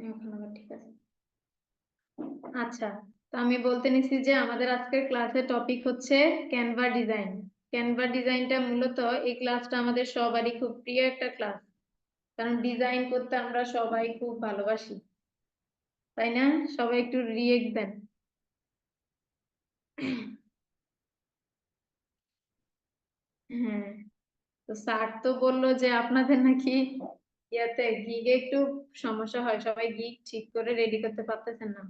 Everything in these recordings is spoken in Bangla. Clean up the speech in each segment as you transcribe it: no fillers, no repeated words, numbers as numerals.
এখন আবার ঠিক আছে। আচ্ছা, তো আমি বলতে নিছি যে আমাদের আজকের ক্লাসের টপিক হচ্ছে ক্যানভা ডিজাইন। ক্যানভা ডিজাইনটা মূলত এই ক্লাসটা আমাদের সবারই খুব প্রিয় একটা ক্লাস, কারণ ডিজাইন করতে আমরা সবাই খুব ভালোবাসি, তাই না? সবাই একটু রিয়েক্ট দেন। হ্যাঁ, তো স্যার তো বললো যে আপনাদের নাকি ইয়াতে গিগে একটু সমস্যা হয়, সবাই গিগ ঠিক করে রেডি করতে পারতেছেন না।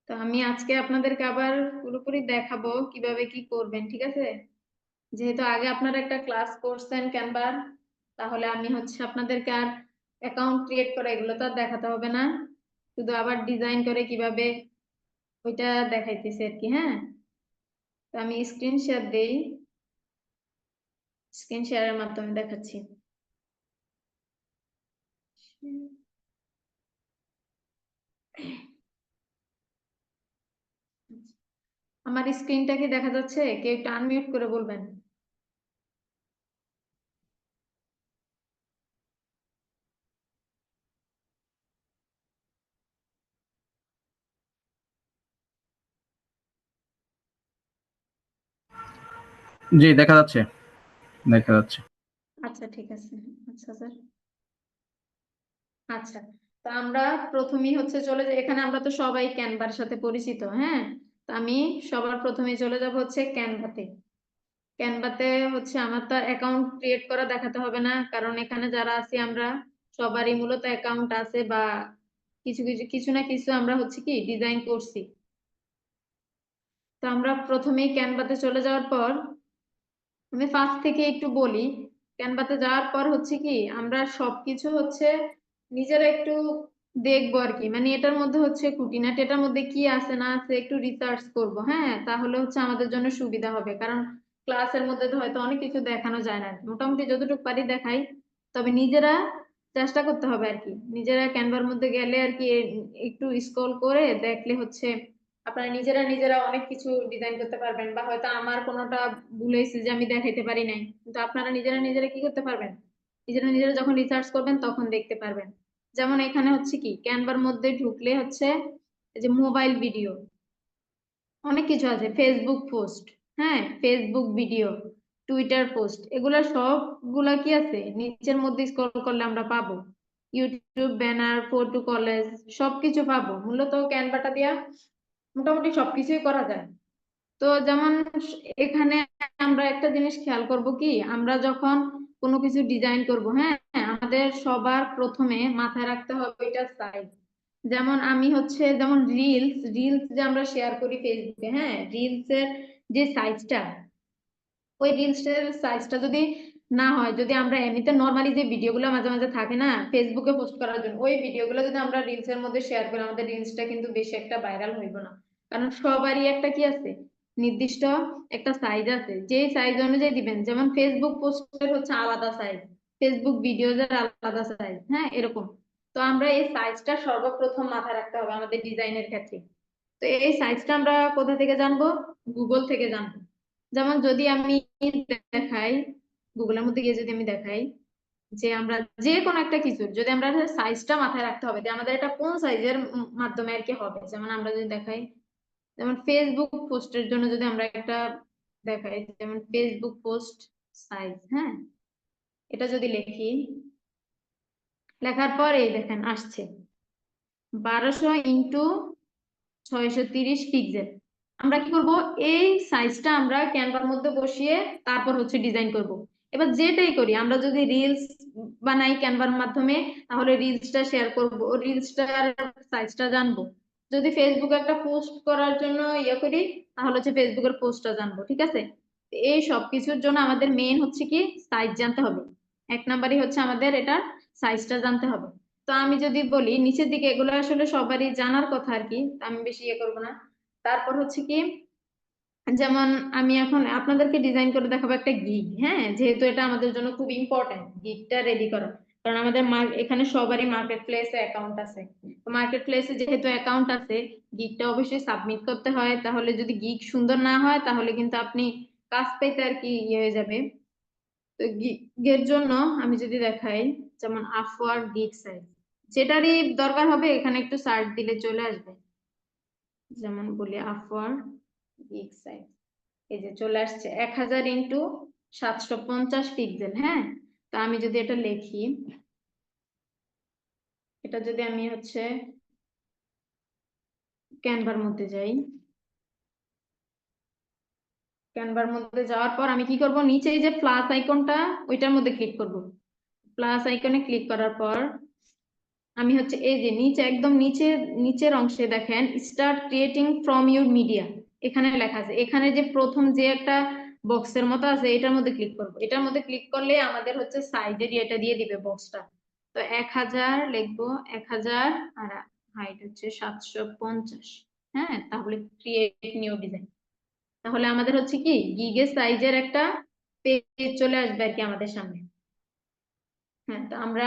তো আমি আজকে আপনাদেরকে আবার পুরোপুরি দেখাবো কিভাবে কি করবেন, ঠিক আছে? যেহেতু আগে আপনারা একটা ক্লাস করছেন ক্যানভার, তাহলে আমি হচ্ছে আপনাদেরকে আর অ্যাকাউন্ট ক্রিয়েট করা এগুলো তো আর দেখাতে হবে না, শুধু আবার ডিজাইন করে কিভাবে ওইটা দেখাইতেছি আর কি। হ্যাঁ, তো আমি স্ক্রিন শেয়ার দেই, স্ক্রিন শেয়ারের মাধ্যমে দেখাচ্ছি। আমার স্ক্রিনটা কি দেখা যাচ্ছে? কেউ একটু আনমিউট করে বলবেন। জি, দেখা যাচ্ছে, দেখা যাচ্ছে। আচ্ছা ঠিক আছে। আচ্ছা স্যার, আচ্ছা, তো আমরা প্রথমেই হচ্ছে চলে যাই, এখানে আমরা তো সবাই ক্যানভার সাথে পরিচিত। হ্যাঁ, তো আমি সবার প্রথমে চলে যাব হচ্ছে ক্যানভাতে। ক্যানভাতে হচ্ছে আমার তো অ্যাকাউন্ট ক্রিয়েট করা দেখাতে হবে না, কারণ এখানে যারা আছি আমরা সবারই মূলত অ্যাকাউন্ট আছে, বা কিছু কিছু কিছু না কিছু আমরা হচ্ছে কি ডিজাইন করছি। তো আমরা প্রথমেই ক্যানভাতে চলে যাওয়ার পর আমি ফার্স্ট থেকে একটু বলি। ক্যানভাতে যাওয়ার পর হচ্ছে কি আমরা সবকিছু হচ্ছে নিজেরা একটু দেখবো আর কি, মানে এটার মধ্যে হচ্ছে খুঁটিনাটি, এটার মধ্যে কি আছে না আছে একটু রিসার্চ করব। হ্যাঁ, তাহলে হচ্ছে আমাদের জন্য সুবিধা হবে, কারণ ক্লাসের মধ্যে তো হয়তো অনেক কিছু দেখানো যায় না, মোটামুটি যতটুকু পারি দেখাই। তবে নিজেরা চেষ্টা করতে হবে আর কি, নিজেরা ক্যানভার মধ্যে গেলে আর কি একটু স্ক্রল করে দেখলে হচ্ছে আপনারা নিজেরা নিজেরা অনেক কিছু ডিজাইন করতে পারবেন, বা হয়তো আমার কোনোটা ভুল হয়েছে যে আমি দেখাইতে পারি নাই, কিন্তু আপনারা নিজেরা নিজেরা কি করতে পারবেন, নিজেরা নিজেরা যখন রিসার্চ করবেন তখন দেখতে পারবেন। যেমন এখানে হচ্ছে কি ক্যানভার মধ্যে ঢুকলে হচ্ছে এই যে মোবাইল ভিডিও, অনেক কিছু আছে, ফেসবুক পোস্ট, হ্যাঁ ফেসবুক ভিডিও, টুইটার পোস্ট, এগুলা সবগুলা কি আছে নিচের মধ্যে স্ক্রল করলে আমরা পাবো। ইউটিউব ব্যানার, ফটো কলেজ, সবকিছু পাবো। মূলত ক্যানভাটা দিয়া মোটামুটি সবকিছুই করা যায়। তো যেমন এখানে আমরা একটা জিনিস খেয়াল করব কি, আমরা যখন কোনো কিছু ডিজাইন করব, হ্যাঁ আমাদের সবার প্রথমে মাথায় রাখতে হবে এটা সাইজ। যেমন আমি হচ্ছে যেমন রিলস রিলস যে আমরা শেয়ার করি ফেসবুকে, হ্যাঁ রিলস এর যে সাইজটা, ওই রিলসের সাইজটা যদি না হয়, যদি আমরা এমনিতে নর্মালি যে ভিডিওগুলো মাঝে মাঝে থাকে না ফেসবুকে পোস্ট করার জন্য, ওই ভিডিওগুলো যদি আমরা রিলস এর মধ্যে শেয়ার করি, আমাদের রিলসটা কিন্তু বেশি একটা ভাইরাল হইব না, কারণ সবারই একটা কি আছে নির্দিষ্ট একটা সাইজ আছে, যে সাইজ অনুযায়ী দিবেন। যেমন ফেসবুক পোস্টের হচ্ছে আলাদা সাইজ, ফেসবুক ভিডিওজের আলাদা সাইজ, হ্যাঁ এরকম। তো আমরা এই সাইজটা সর্বপ্রথম মাথায় রাখতে হবে আমাদের ডিজাইনের ক্ষেত্রে। তো এই সাইজটা আমরা কোথা থেকে জানবো? গুগল থেকে জানবো। যেমন যদি আমি দেখাই, গুগলের মধ্যে গিয়ে যদি আমি দেখাই যে আমরা যে কোনো একটা কিছুর যদি আমরা সাইজটা মাথায় রাখতে হবে যে আমাদের এটা কোন সাইজের মাধ্যমে আর কি হবে। যেমন আমরা যদি দেখাই, যেমন ফেসবুক পোস্টের জন্য যদি আমরা একটা দেখাই, যেমন ফেসবুক পোস্ট সাইজ, হ্যাঁ এটা যদি লিখি, লেখার পর এই দেখেন আসছে 1200x630 আমরা কি করব, এই সাইজটা আমরা ক্যানভার মধ্যে বসিয়ে তারপর হচ্ছে ডিজাইন করব। এবার যেটাই করি আমরা, যদি রিলস বানাই ক্যানভার মাধ্যমে, তাহলে রিলসটা শেয়ার করব, রিলসটার সাইজটা জানবো। যদি ফেসবুকে একটা পোস্ট করার জন্য ইয়ে করি, তাহলে হচ্ছে ফেসবুকের পোস্টটা জানবো, ঠিক আছে? এই সব কিছুর জন্য আমাদের মেইন হচ্ছে কি সাইজ জানতে হবে। এক নাম্বারই হচ্ছে আমাদের এটা সাইজটা জানতে হবে। তো আমি যদি বলি নিচের দিকে, এগুলো আসলে সবারই জানার কথা আর কি, আমি বেশি ইয়ে করবো না। তারপর হচ্ছে কি, যেমন আমি এখন আপনাদেরকে ডিজাইন করে দেখাবো একটা গিগ, হ্যাঁ যেহেতু এটা আমাদের জন্য খুব ইম্পর্টেন্ট গিগটা রেডি করা, কারণ আমাদের এখানে সবারই মার্কেট প্লেসে অ্যাকাউন্ট আছে। তো মার্কেট প্লেসে যেহেতু অ্যাকাউন্ট আছে, গিগটা অবশ্যই সাবমিট করতে হয়, তাহলে যদি গিগ সুন্দর না হয় তাহলে কিন্তু আপনি কাজ পেতে আর কি ইয়ে হয়ে যাবে, তো গিগের জন্য আমি যদি দেখাই, যেমন আফওয়ার্ক গিগ সাইজ, যেটারই দরকার হবে এখানে একটু সার্চ দিলে চলে আসবে। যেমন বলি আফওয়ার্ক গিগ সাইজ, এই যে চলে আসছে 1000 ইন্টু 750 পিক্সেল। হ্যাঁ, তা আমি যদি এটা লিখি, এটা যদি আমি হচ্ছে ক্যানভার মধ্যে যাই, ক্যানভার মধ্যে যাওয়ার পর আমি কি করব, নিচে এই যে প্লাস আইকনটা ওইটার মধ্যে ক্লিক করব। প্লাস আইকনে ক্লিক করার পর আমি হচ্ছে এই যে নিচে একদম নিচের অংশে দেখেন start creating from your media, এখানে লেখা আছে। এখানে যে প্রথম যে একটা বক্সের মতো আছে এটার মধ্যে ক্লিক করব। এটার মধ্যে ক্লিক করলে আমাদের হচ্ছে সাইজের এটা দিয়ে দিবে বক্সটা। তো 1000 লিখবো, 1000, আর হাইট হচ্ছে 750। হ্যাঁ, তাহলে ক্রিয়েট নিউ ডিজাইন। তাহলে আমাদের হচ্ছে কি গিগের সাইজের একটা পেজ চলে আসবে আর কি আমাদের সামনে। হ্যাঁ, তো আমরা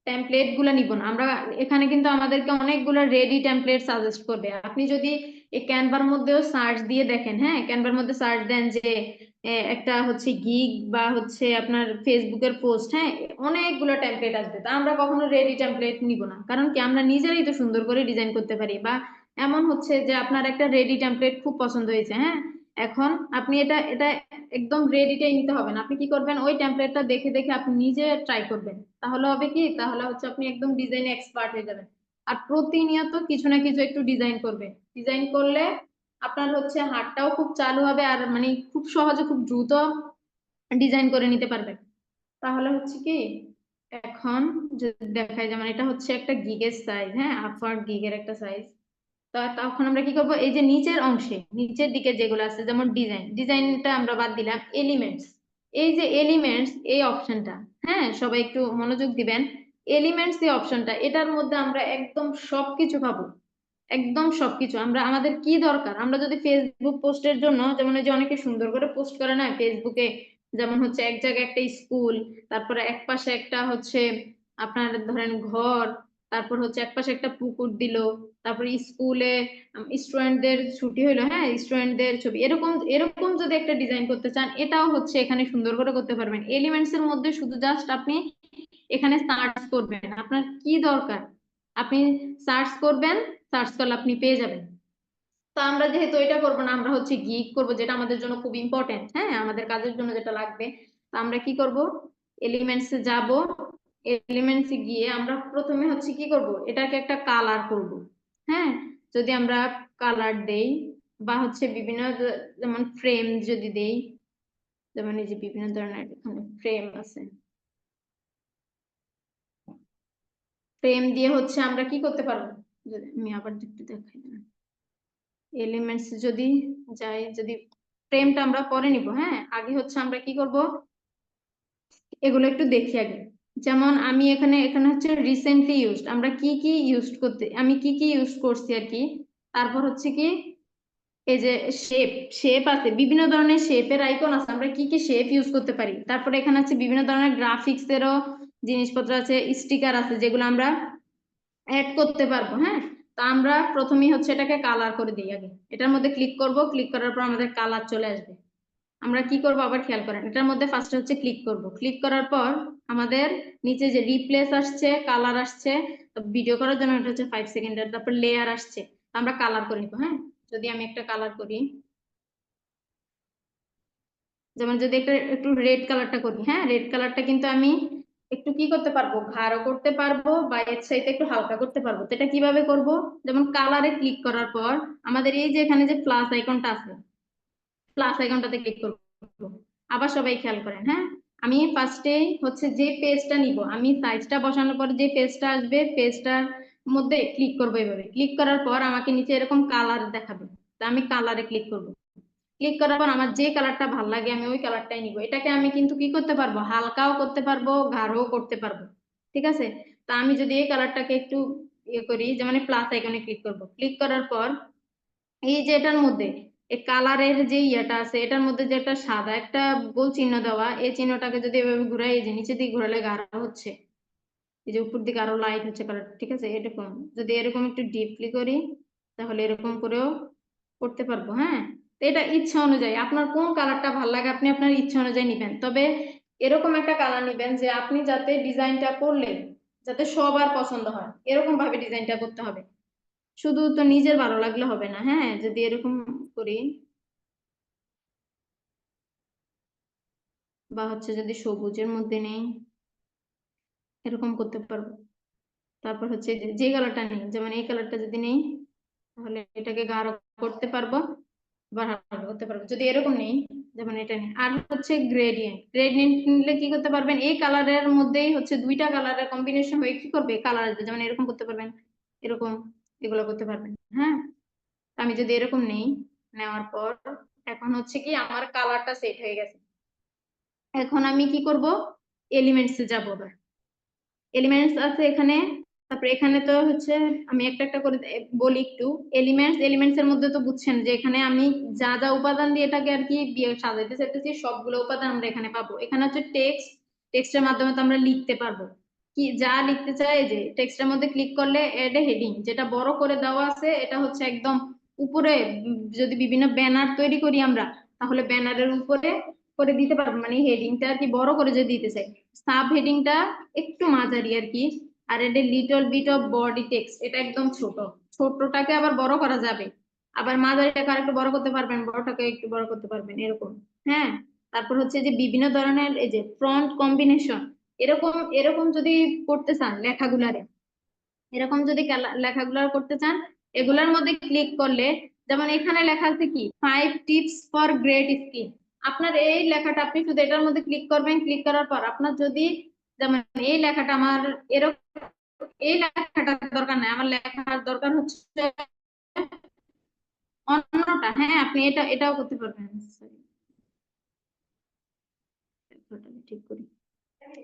টেমপ্লেট গুলা নিব না, আমরা এখানে কিন্তু আমাদেরকে অনেকগুলো রেডি টেমপ্লেট সাজেস্ট করবে। আপনি যদি এই ক্যানভার মধ্যেও সার্চ দিয়ে দেখেন, হ্যাঁ ক্যানভার মধ্যে সার্চ দেন যে একটা হচ্ছে গিগ বা হচ্ছে আপনার ফেসবুকের পোস্ট, হ্যাঁ অনেকগুলো টেমপ্লেট আসবে। তা আমরা কখনো রেডি টেমপ্লেট নিব না, কারণ কি আমরা নিজেরাই তো সুন্দর করে ডিজাইন করতে পারি। বা এমন হচ্ছে যে আপনার একটা রেডি টেমপ্লেট খুব পছন্দ হয়েছে, হ্যাঁ এখন আপনি এটা এটা একদম রেডিটাই নিতে হবে না। আপনি কি করবেন, ওই টেমপ্লেটটা দেখে দেখে আপনি নিজে ট্রাই করবেন। তাহলে হবে কি, তাহলে হচ্ছে আপনি একদম ডিজাইনে এক্সপার্ট হয়ে যাবেন। আর প্রতিনিয়ত কিছু না কিছু একটু ডিজাইন করবেন। ডিজাইন করলে আপনার হচ্ছে হাতটাও খুব চালু হবে, আর মানে খুব সহজে খুব দ্রুত ডিজাইন করে নিতে পারবেন। তাহলে হচ্ছে কি, এখন যদি দেখাই, যেমন এটা হচ্ছে একটা গিগের সাইজ, হ্যাঁ আপার গিগের একটা সাইজ। তখন আমরা কি করবো, এই যে নিচের অংশে নিচের দিকে যেগুলো আছে, যেমন ডিজাইনটা আমরা বাদ দিলাম, এলিমেন্টস, এই যে এলিমেন্টস এই অপশনটা, হ্যাঁ সবাই একটু মনোযোগ দিবেন। এলিমেন্টস এই অপশনটা, এটার মধ্যে আমরা একদম সবকিছু পাবো। একদম সবকিছু আমরা, আমাদের কি দরকার, আমরা যদি ফেসবুক পোস্টের জন্য, যেমন ওই যে অনেকে সুন্দর করে পোস্ট করে না ফেসবুকে, যেমন হচ্ছে এক জায়গায় একটা স্কুল, তারপরে এক পাশে একটা হচ্ছে আপনার ধরেন ঘর, তারপর হচ্ছে এক পাশে একটা পুকুর দিল, তারপরে স্কুলে স্টুডেন্টদের ছুটি হইলো, হ্যাঁ স্টুডেন্টদের ছবি, এরকম এরকম যদি একটা ডিজাইন করতে চান, এটাও হচ্ছে এখানে সুন্দর করে করতে পারবেন। এলিমেন্টস এর মধ্যে শুধু জাস্ট আপনি এখানে সার্চ করবেন আপনার কি দরকার, আপনি সার্চ করবেন, সার্চ করলে আপনি পেয়ে যাবেন। তো আমরা যেহেতু এটা করব না, আমরা হচ্ছে গিগ করব, যেটা আমাদের জন্য খুব ইম্পর্টেন্ট, হ্যাঁ আমাদের কাজের জন্য যেটা লাগবে। তো আমরা কি করব, এলিমেন্টস এ যাব, এলিমেন্টস এ গিয়ে আমরা প্রথমে হচ্ছে কি করব, এটাকে একটা কালার করব। হ্যাঁ, যদি আমরা কালার দেই, বা হচ্ছে বিভিন্ন যেমন ফ্রেম যদি দেই, যেমন এই যে বিভিন্ন ধরনের এখানে ফ্রেম আছে, ফ্রেম দিয়ে হচ্ছে আমরা কি করতে পারবো, যদি আমি আবার একটু দেখাই, এলিমেন্টস যদি যাই, যদি ফ্রেমটা আমরা পরে নিব, হ্যাঁ আগে হচ্ছে আমরা কি করব, এগুলো একটু দেখি আগে। যেমন আমি এখানে এখানে হচ্ছে রিসেন্টলি ইউজড, আমরা কি কি ইউজ করতে, আমি কি কি ইউজ করছি আর কি। তারপর হচ্ছে কি, এই যে শেপ, শেপ আছে বিভিন্ন ধরনের শেপের আইকন আছে, আমরা কি কি শেপ ইউজ করতে পারি। তারপরে এখানে আছে বিভিন্ন ধরনের গ্রাফিক্স এরও জিনিসপত্র আছে, স্টিকার আছে, যেগুলো আমরা অ্যাড করতে পারবো। হ্যাঁ, তা আমরা প্রথমেই হচ্ছে এটাকে কালার করে দিই আগে, এটার মধ্যে ক্লিক করব, ক্লিক করার পর আমাদের কালার চলে আসবে। আমরা কি করব আবার খেয়াল করেন, এটার মধ্যে ফার্স্টে হচ্ছে ক্লিক করব, ক্লিক করার পর আমাদের নিচে যে রিপ্লেস আসছে, কালার আসছে, ভিডিও করার জন্য এটা হচ্ছে 5 সেকেন্ডের, তারপর লেয়ার আসছে, আমরা কালার করে নিব। হ্যাঁ, যদি আমি একটা কালার করি, যেমন যদি একটা একটু রেড কালারটা করি, হ্যাঁ রেড কালারটা কিন্তু আমি একটু কি করতে পারবো, গাঢ় করতে পারবো, বা এর চাইতে একটু হালকা করতে পারবো। তো এটা কিভাবে করব, যেমন কালারে ক্লিক করার পর আমাদের এই যে এখানে যে প্লাস আইকনটা আছে, প্লাস আইকনটাতে ক্লিক করব। আবার সবাই খেয়াল করেন, হ্যাঁ আমি ফার্স্টে হচ্ছে যে পেজটা নিব, আমি সাইজটা বসানোর পর যে পেজটা আসবে, পেজটার মধ্যে ক্লিক করবো, এভাবে ক্লিক করার পর আমাকে নিচে এরকম কালার দেখাবে। তা আমি কালারে ক্লিক করব, ক্লিক করার পর আমার যে কালারটা ভালো লাগে আমি ওই কালারটাই নিব। এটাকে আমি কিন্তু কি করতে পারবো, হালকাও করতে পারবো, গাঢ়ও করতে পারবো। ঠিক আছে, তা আমি যদি এই কালারটাকে একটু ইয়ে করি, যেমন প্লাস আইকনে ক্লিক করব, ক্লিক করার পর এই যে এটার মধ্যে এই কালারের যে ইয়েটা আছে, এটার মধ্যে যে একটা সাদা একটা গোল চিহ্ন দেওয়া, এই চিহ্নটাকে যদি এভাবে ঘুরাই, এই যে নিচের দিকে ঘোরালে গাঢ় হচ্ছে, এই যে উপর দিকে আরো লাইট হচ্ছে কালার। ঠিক আছে, এরকম যদি এরকম একটু ডিপলি করি, তাহলে এরকম করেও করতে পারবো। হ্যাঁ, তো এটা ইচ্ছা অনুযায়ী, আপনার কোন কালারটা ভালো লাগে আপনি আপনার ইচ্ছা অনুযায়ী নিবেন। তবে এরকম একটা কালার নিবেন যে আপনি যাতে ডিজাইনটা করলে যাতে সবার পছন্দ হয়, এরকম ভাবে ডিজাইনটা করতে হবে। শুধু তো নিজের ভালো লাগলে হবে না, হ্যাঁ, যদি এরকম করি বা হচ্ছে যদি সবুজের মধ্যে নেই এরকম করতে পারবো। তারপর হচ্ছে যে কালারটা নেই, যেমন এই কালারটা যদি নেই তাহলে এটাকে গাঢ় করতে পারবো বা হালকা করতে পারবো। যদি এরকম নেই, যেমন এটা নেই। আর হচ্ছে গ্রেডিয়েন্ট, গ্রেডিয়েন্ট নিলে কি করতে পারবেন, এই কালারের মধ্যেই হচ্ছে দুইটা কালারের কম্বিনেশন হয়ে কি করবে কালার আসবে, যেমন এরকম করতে পারবেন, এরকম, এগুলো করতে পারবেন। হ্যাঁ, আমি যদি এরকম নেই, নেওয়ার পর এখন হচ্ছে কি আমার কালারটা সেট হয়ে গেছে। এখন আমি কি করব, এলিমেন্টসে যাব। এলিমেন্টস আছে এখানে, তারপরে এখানে তো হচ্ছে আমি একটা একটা করে বলি একটু। এলিমেন্টস এর মধ্যে তো বুঝছেন যে এখানে আমি যা যা উপাদান দিয়ে এটাকে আর কি সাজাইতে চাইতেছি সবগুলো উপাদান আমরা এখানে পাবো। এখানে হচ্ছে টেক্সটের মাধ্যমে তো আমরা লিখতে পারবো, কি যা লিখতে চাই, যে টেক্সটের মধ্যে ক্লিক করলে এড এ হেডিং, যেটা বড় করে দেওয়া আছে এটা হচ্ছে একদম উপরে। যদি বিভিন্ন ব্যানার তৈরি করি আমরা, তাহলে ব্যানারের উপরে করে দিতে পারবো, মানে হেডিংটা আর কি বড় করে যদি দিতে চাই। সাব হেডিংটা একটু মাঝারি আর কি। আর এটা little bit of body text, এটা একদম ছোট, ছোটটাকে আবার বড় করা যাবে, আবার মাঝারিটাকে আর একটু বড় করতে পারবেন, বড়টাকে একটু বড় করতে পারবেন, এরকম। হ্যাঁ, তারপর হচ্ছে যে বিভিন্ন ধরনের এই যে ফ্রন্ট কম্বিনেশন, এরকম এরকম যদি করতে চান লেখাগুলারে, এরকম যদি লেখাগুলার করতে চান, এগুলার মধ্যে ক্লিক করলে, যেমন এখানে লেখা আছে কি 5 টিপস ফর গ্রেট স্কিন। আপনার এই লেখাটা আপনি শুধু এটার মধ্যে ক্লিক করবেন, ক্লিক করার পর আপনার যদি, যেমন এই লেখাটা আমার এরকম, এই লেখাটার দরকার নাই, আমার লেখার দরকার হচ্ছে অন্যটা। হ্যাঁ, আপনি এটাও করতে পারবেন। Sorry, লেখাটা আমি ঠিক করি।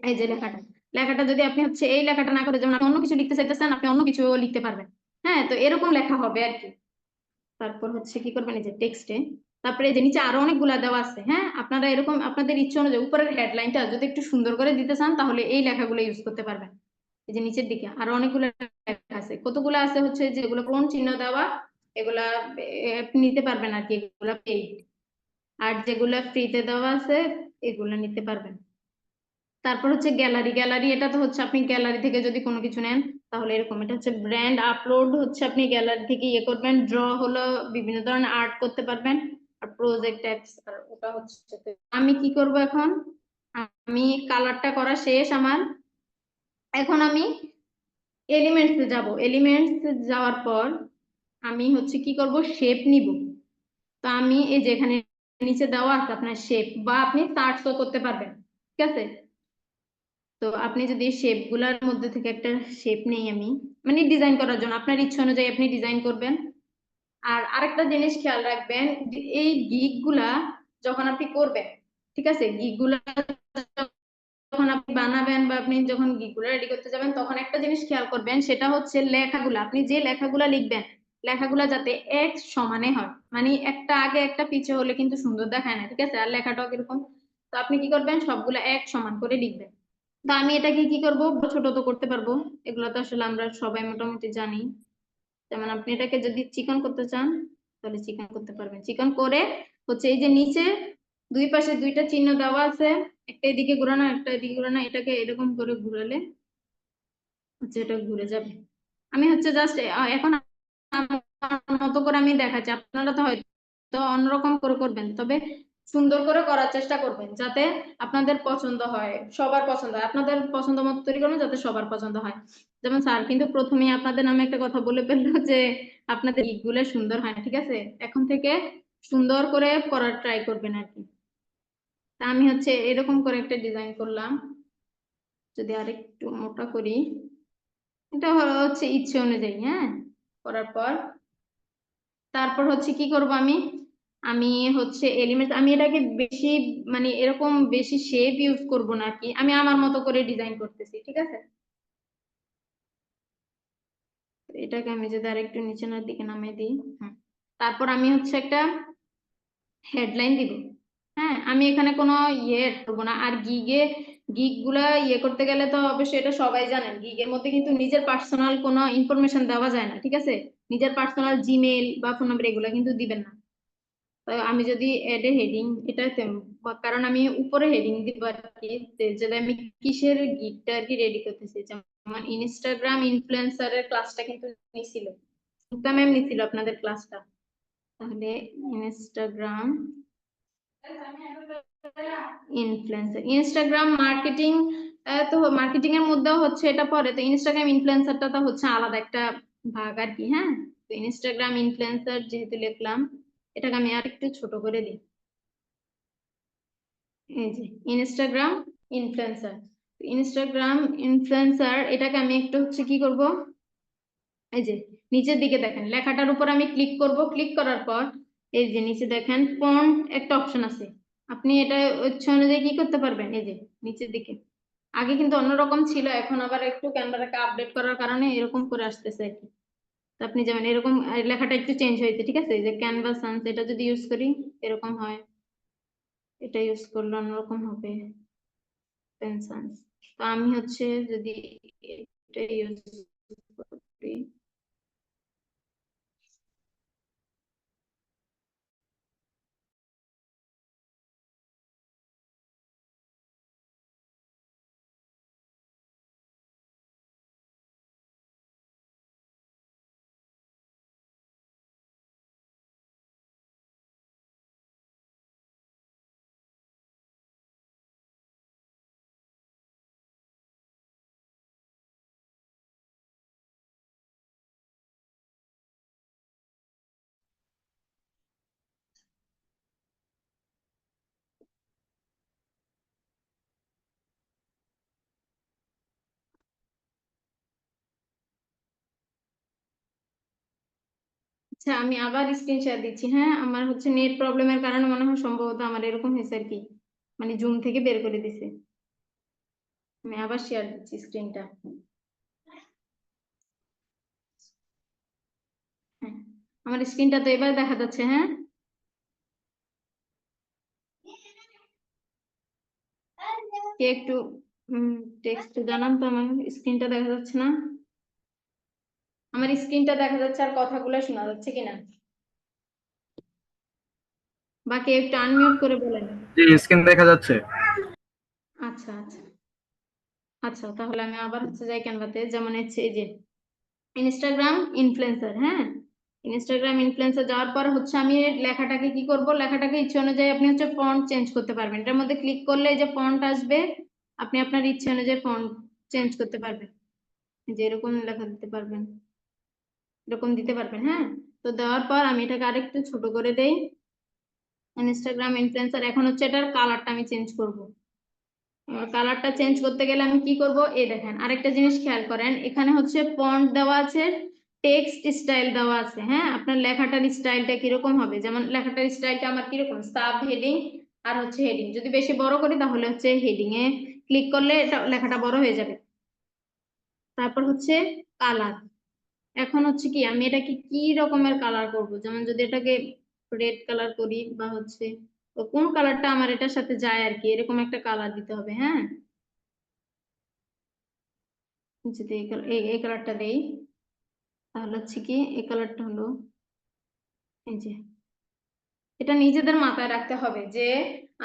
এই যে লেখাটা, লেখাটা যদি আপনি হচ্ছে এই লেখাটা না করে যেমন আপনি অন্য কিছু লিখতে চাইতেছেন, আপনি অন্য কিছু লিখতে পারবেন। হ্যাঁ, তো এরকম লেখা হবে আর কি। তারপর হচ্ছে কি করবেন, এই যে টেক্সটে, তারপরে এই যে নিচে আরো অনেকগুলা দেওয়া আছে। হ্যাঁ, আপনারা এরকম আপনাদের ইচ্ছা অনুযায়ী উপরের হেডলাইনটা যদি একটু সুন্দর করে দিতে চান তাহলে এই লেখাগুলো ইউজ করতে পারবেন। এই যে নিচের দিকে আরো অনেকগুলো লেখা আছে, কতগুলো আছে হচ্ছে যেগুলো কোন চিহ্ন দেওয়া, এগুলা আপনি নিতে পারবেন আর কি, এগুলা পেইড। আর যেগুলা ফ্রিতে দেওয়া আছে এগুলা নিতে পারবেন। তারপর হচ্ছে গ্যালারি, গ্যালারি এটা তো হচ্ছে আপনি গ্যালারি থেকে যদি কোনো কিছু নেন তাহলে এরকম। এটা হচ্ছে ব্র্যান্ড আপলোড, হচ্ছে আপনি গ্যালারি থেকে ইয়ে করবেন। ড্র হলো বিভিন্ন ধরনের আর্ট করতে পারবেন। আর প্রজেক্ট অ্যাপস, আর ওটা হচ্ছে আমি কি করব এখন, আমি কালারটা করা শেষ আমার। এখন আমি এলিমেন্টসে যাব, এলিমেন্টস যাওয়ার পর আমি হচ্ছে কি করব, শেপ নিব। তো আমি এই যে এখানে নিচে দেওয়া আছে আপনার শেপ, বা আপনি সার্চও করতে পারবেন, ঠিক আছে। তো আপনি যদি শেপ গুলার মধ্যে থেকে একটা শেপ নেই আমি, মানে ডিজাইন করার জন্য আপনার ইচ্ছা অনুযায়ী আপনি ডিজাইন করবেন। আর আরেকটা জিনিস খেয়াল রাখবেন, যে এই গিগ গুলা যখন আপনি করবেন, ঠিক আছে, গিগ গুলা যখন আপনি বানাবেন বা আপনি যখন গিগ গুলা রেডি করতে যাবেন, তখন একটা জিনিস খেয়াল করবেন, সেটা হচ্ছে লেখাগুলা, আপনি যে লেখাগুলা লিখবেন লেখাগুলা যাতে এক সমানে হয়, মানে একটা আগে একটা পিছে হলে কিন্তু সুন্দর দেখায় না, ঠিক আছে। আর লেখাটাও কিরকম, তো আপনি কি করবেন, সবগুলা এক সমান করে লিখবেন। তো আমি এটাকে কি করব, ছোট তো করতে পারবো, এগুলো তো আসলে আমরা সবাই মোটামুটি জানি। যেমন আপনি এটাকে যদি চিকন করতে চান তাহলে চিকন করতে পারবেন। চিকন করে হচ্ছে এই যে নিচে দুই পাশে দুইটা চিহ্ন দেওয়া আছে, একটা এদিকে ঘোরানো একটা এদিকে ঘোরানো, এটাকে এরকম করে ঘুরালে হচ্ছে এটা ঘুরে যাবে। আমি হচ্ছে জাস্ট এখন আমার মতো করে আমি দেখাচ্ছি, আপনারা তো হয়তো অন্যরকম করে করবেন, তবে সুন্দর করে করার চেষ্টা করবেন যাতে আপনাদের পছন্দ হয়, সবার পছন্দ হয়, আপনাদের পছন্দ মতো তৈরি করবেন যাতে সবার পছন্দ হয়। যেমন স্যার কিন্তু প্রথমেই আপনাদের নামে একটা কথা বলে ফেললো যে আপনাদের ইগুলো সুন্দর হয় না, ঠিক আছে। এখন থেকে সুন্দর করে করার ট্রাই করবেন আর কি। তা আমি হচ্ছে এরকম করে একটা ডিজাইন করলাম। যদি আরেকটু মোটা করি, এটা হচ্ছে ইচ্ছে অনুযায়ী, হ্যাঁ, করার পর তারপর হচ্ছে কি করব আমি, আমি হচ্ছে এলিমেন্ট, আমি এটাকে বেশি মানে এরকম বেশি শেপ ইউজ করব না আর কি, আমি আমার মতো করে ডিজাইন করতেছি, ঠিক আছে। তো এটাকে আমি যদি আরেকটু নিচের দিকে নামিয়ে দিই, হ্যাঁ, তারপর আমি হচ্ছে একটা হেডলাইন দিব। হ্যাঁ, আমি এখানে কোনো ইয়ে add করবো না। আর গিগ গুলা ইয়ে করতে গেলে তো অবশ্যই এটা সবাই জানেন, গিগের মধ্যে কিন্তু নিজের পার্সোনাল কোনো ইনফরমেশন দেওয়া যায় না, ঠিক আছে। নিজের পার্সোনাল জিমেইল বা ফোন নাম্বার এগুলা কিন্তু দিবেন না। তাই আমি যদি এড এ হেডিং এটাতে, কারণ আমি উপরে হেডিং দিব আর কি, যদি আমি কিসের গিগটা আর কি রেডি করতেছি, যেমন ইনস্টাগ্রাম ইনফ্লুয়েন্সারের ক্লাসটা কিন্তু নিছিল, ম্যাম নিছিল আপনাদের ক্লাসটা, তাহলে ইনস্টাগ্রাম ইনফ্লুয়েন্সার, ইনস্টাগ্রাম মার্কেটিং, তো মার্কেটিং এর মধ্যেও হচ্ছে এটা পড়ে, তো ইনস্টাগ্রাম ইনফ্লুয়েন্সারটা তো হচ্ছে আলাদা একটা ভাগ আর কি। হ্যাঁ, তো ইনস্টাগ্রাম ইনফ্লুয়েন্সার যেহেতু লিখলাম, এটাকে আমি আর একটু ছোট করে দিই। এই যে ইনস্টাগ্রাম ইনফ্লুয়েন্সার, ইনস্টাগ্রাম ইনফ্লুয়েন্সার এটাকে আমি একটু হচ্ছে কি করব, এই যে নিচের দিকে দেখেন লেখাটার উপর আমি ক্লিক করব, ক্লিক করার পর এই যে নিচে দেখেন ফন্ট একটা অপশন আছে, আপনি এটা ইচ্ছা অনুযায়ী কি করতে পারবেন, এই যে নিচের দিকে। আগে কিন্তু অন্যরকম ছিল, এখন আবার একটু ক্যানভাটাকে আপডেট করার কারণে এরকম করে আসতেছে আর কি। তো আপনি যেমন এরকম লেখাটা একটু চেঞ্জ হয়েছে, ঠিক আছে, এই যে ক্যানভা সান্স এটা যদি ইউজ করি এরকম হয়, এটা ইউজ করলে অন্যরকম হবে পেনসান্স। তো আমি হচ্ছে যদি এটা ইউজ করি, আচ্ছা আমি আবার স্ক্রিন শেয়ার দিচ্ছি। হ্যাঁ, আমার হচ্ছে নেট প্রবলেমের কারণে মনে হয় সম্ভবত আমার এরকম হয়েছে আর কি, মানে জুম থেকে বের করে দিছে। আমি আবার শেয়ার দিচ্ছি স্ক্রিনটা। হ্যাঁ, আমার স্ক্রিনটা তো এবার দেখা যাচ্ছে। হ্যাঁ, কে একটু টেক্সট জানান তো, আমার স্ক্রিনটা দেখা যাচ্ছে না, আমার স্ক্রিনটা দেখা যাচ্ছে আর কথাগুলো শোনা যাচ্ছে কিনা, বা কে একটু আনমিউট করে বলেন। জি, স্ক্রিন দেখা যাচ্ছে। আচ্ছা আচ্ছা আচ্ছা, তাহলে আমি আবার হচ্ছে যাই ক্যানভাতে, যেমন হচ্ছে এই যে ইনস্টাগ্রাম ইনফ্লুয়েন্সার। হ্যাঁ, ইনস্টাগ্রাম ইনফ্লুয়েন্সার যাওয়ার পর হচ্ছে আমি লেখাটাকে কি করব, লেখাটাকে ইচ্ছে অনুযায়ী আপনি হচ্ছে ফন্ট চেঞ্জ করতে পারবেন, এটার মধ্যে ক্লিক করলে এই যে ফন্ট আসবে, আপনি আপনার ইচ্ছে অনুযায়ী ফন্ট চেঞ্জ করতে পারবেন, যে এরকম লেখা দিতে পারবেন, এরকম দিতে পারবেন। হ্যাঁ, তো দেওয়ার পর আমি এটাকে আরেকটু ছোট করে দেই, ইনস্টাগ্রাম ইনফ্লুয়েন্সার, এখন হচ্ছে এটার কালারটা আমি চেঞ্জ করব। কালারটা চেঞ্জ করতে গেলে আমি কি করব, এই দেখেন আরেকটা জিনিস খেয়াল করেন, এখানে হচ্ছে ফন্ট দেওয়া আছে, টেক্সট স্টাইল দেওয়া আছে। হ্যাঁ, আপনার লেখাটার স্টাইলটা কিরকম হবে, যেমন লেখাটার স্টাইলটা আমার কিরকম, সাব হেডিং আর হচ্ছে হেডিং, যদি বেশি বড় করি তাহলে হচ্ছে হেডিং এ ক্লিক করলে এটা লেখাটা বড় হয়ে যাবে। তারপর হচ্ছে কালার, এখন হচ্ছে কি আমি এটাকে কি রকমের কালার করব, যেমন যদি এটাকে রেড কালার করি বা হচ্ছে, তো কোন কালারটা আমার এটার সাথে যায় আর কি, এরকম একটা কালার দিতে হবে। হ্যাঁ, যদি এই কালারটা দেই, তাহলে হচ্ছে কি এই কালারটা হলো, এই যে এটা নিজেদের মাথায় রাখতে হবে যে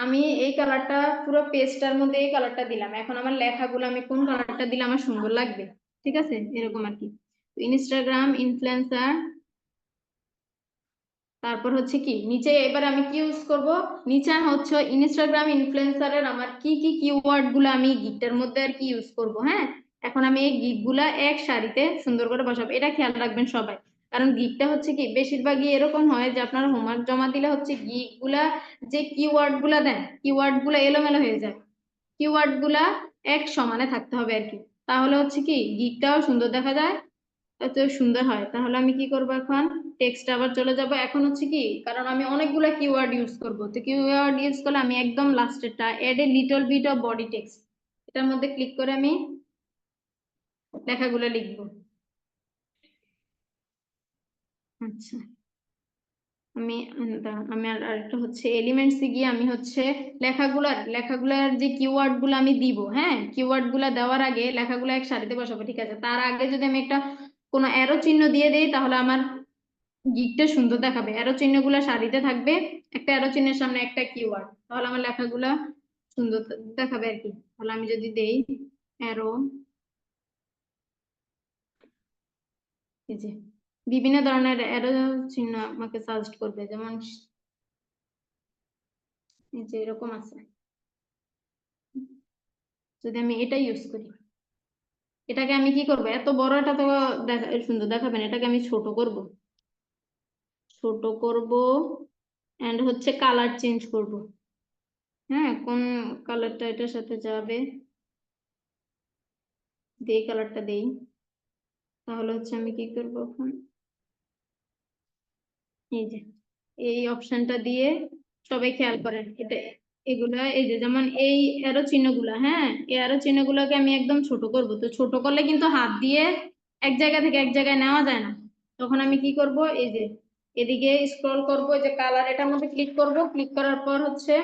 আমি এই কালারটা পুরো পেজটার মধ্যে এই কালারটা দিলাম, এখন আমার লেখাগুলো আমি কোন কালারটা দিলে আমার সুন্দর লাগবে, ঠিক আছে, এরকম আর কি। ইনস্টাগ্রাম ইনফ্লুয়েন্সার, তারপর হচ্ছে কি নিচে এবার আমি কি ইউজ করব, নিচে হচ্ছে ইনস্টাগ্রাম ইনফ্লুয়েন্সারের আমার কি কি কিওয়ার্ড গুলো আমি গিগটার মধ্যে আর কি ইউজ করব। হ্যাঁ, এখন আমি এই গিগ গুলা এক সারিতে সুন্দর করে বসাবো, এটা খেয়াল রাখবেন সবাই, কারণ গিগটা হচ্ছে কি বেশিরভাগই এরকম হয় যে আপনার হোমওয়ার্ক জমা দিলে হচ্ছে গিগ গুলা যে কিওয়ার্ড গুলা দেন, কিওয়ার্ড গুলা এলোমেলো হয়ে যায়, কিওয়ার্ড গুলা এক সমানে থাকতে হবে আর কি, তাহলে হচ্ছে কি গিগটাও সুন্দর দেখা যায়, এত সুন্দর হয়। তাহলে আমি কি করব, এখন টেক্সট আবার চলে যাব, এখন হচ্ছে কি কারণ আমি অনেকগুলো কিওয়ার্ড ইউজ করব, তো কিওয়ার্ড ইউজ করলে আমি একদম লাস্টেরটা add a little bit of body text, এটার মধ্যে ক্লিক করে আমি লেখাগুলো লিখবো। আচ্ছা, আমি আমি আর আরেকটা হচ্ছে এলিমেন্টসে গিয়ে আমি হচ্ছে লেখাগুলার যে কিওয়ার্ড গুলো আমি দিব, হ্যাঁ কিওয়ার্ড গুলা দেওয়ার আগে লেখাগুলো এক সারিতে বসাবো, ঠিক আছে, তার আগে যদি আমি একটা কোনো অ্যারো চিহ্ন দিয়ে দেই তাহলে আমার গিকটা সুন্দর দেখাবে, অ্যারো চিহ্নগুলো সারিতে থাকবে, একটা অ্যারো চিহ্নের সামনে একটা কিওয়ার্ড, তাহলে আমার লেখাগুলা সুন্দর দেখাবে আর কি। তাহলে আমি যদি দেই অ্যারো, এই যে বিভিন্ন ধরনের অ্যারো চিহ্ন আমাকে সাজেস্ট করবে, যেমন এই যে এরকম আছে। যদি আমি এটা ইউজ করি, এটাকে আমি কি করব, এত বড় এটা তো সুন্দর দেখাবে না, এটাকে আমি ছোট করব, ছোট করব এন্ড হচ্ছে কালার চেঞ্জ করব। হ্যাঁ, কোন কালারটা এটার সাথে যাবে, দেই কালারটা দেই। তাহলে হচ্ছে আমি কি করব এখন, এই যে এই অপশনটা দিয়ে, সবাই খেয়াল করেন এটা, এগুলা এই যে যেমন এই অ্যারো চিহ্নগুলা, হ্যাঁ এই অ্যারো চিহ্নগুলোকে আমি একদম ছোট করব, তো ছোট করলে কিন্তু হাত দিয়ে এক জায়গা থেকে এক জায়গায় নেওয়া যায় না। তখন আমি কি করব, এই যে এদিকে স্ক্রল করব, এই যে কালার, এটার মধ্যে ক্লিক করব, ক্লিক করার পর হচ্ছে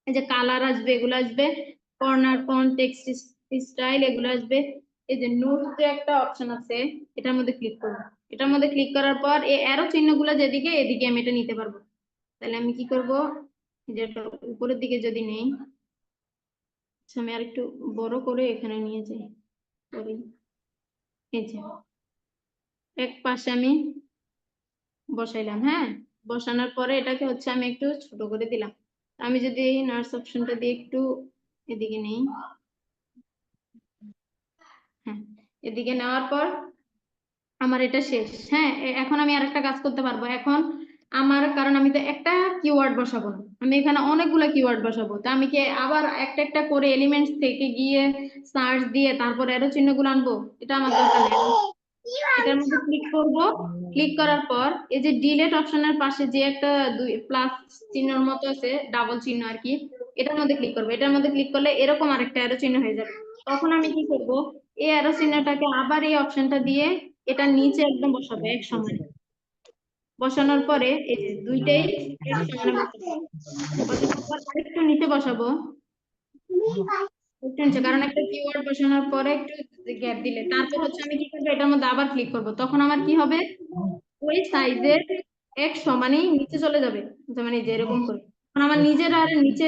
এই যে কালার আসবে, এগুলো আসবে, কর্নার ফন্ট, টেক্সট স্টাইল, এগুলো আসবে। এই যে নোটস যে একটা অপশন আছে, এটার মধ্যে ক্লিক করব, এটার মধ্যে ক্লিক করার পর এই অ্যারো চিহ্নগুলো যেদিকে, এদিকে আমি এটা নিতে পারবো। তাহলে আমি কি করব, যেটা উপরের দিকে যদি নেই, আচ্ছা আমি আর একটু বড় করে এখানে নিয়ে যাই, করি এই যে এক পাশে আমি বসাইলাম, হ্যাঁ বসানোর পরে এটাকে হচ্ছে আমি একটু ছোট করে দিলাম। আমি যদি এই নার্স অপশনটা দিয়ে একটু এদিকে নেই, হ্যাঁ এদিকে নেওয়ার পর আমার এটা শেষ। হ্যাঁ এখন আমি আরেকটা কাজ করতে পারবো এখন আমার, কারণ আমি তো একটা কিওয়ার্ড বসাবো না, আমি এখানে অনেকগুলো কিওয়ার্ড বসাবো, তো আমি কি আবার একটা একটা করে এলিমেন্টস থেকে গিয়ে সার্চ দিয়ে তারপর এরো চিহ্নগুলো আনবো, এটা আমার দরকার নেই। এটার মধ্যে ক্লিক করব, ক্লিক করার পর এই যে ডিলেট অপশনের পাশে যে একটা দুই প্লাস চিহ্নের মতো আছে, ডাবল চিহ্ন আর কি, এটার মধ্যে ক্লিক করবো, এটার মধ্যে ক্লিক করলে এরকম আরেকটা অ্যারো চিহ্ন হয়ে যাবে। তখন আমি কি করব, এই অ্যারো চিহ্নটাকে আবার এই অপশনটা দিয়ে এটা নিচে একদম বসাবো এক সমানে, বসানোর পরে এই যে দুইটাই এক সমানে বসাবো, বসানোর পর আরেকটু নিচে বসাবো, একটু নিচে, কারণ একটা কিওয়ার্ড বসানোর পরে একটু গ্যাপ দিলে তারপর হচ্ছে আমি কি করবো, এটার মধ্যে আবার ক্লিক করব, তখন আমার কি হবে, ওই সাইজের এক সমানেই নিচে চলে যাবে, যেমন এই যে এরকম করে। এখন আমার নিজের আর নিচে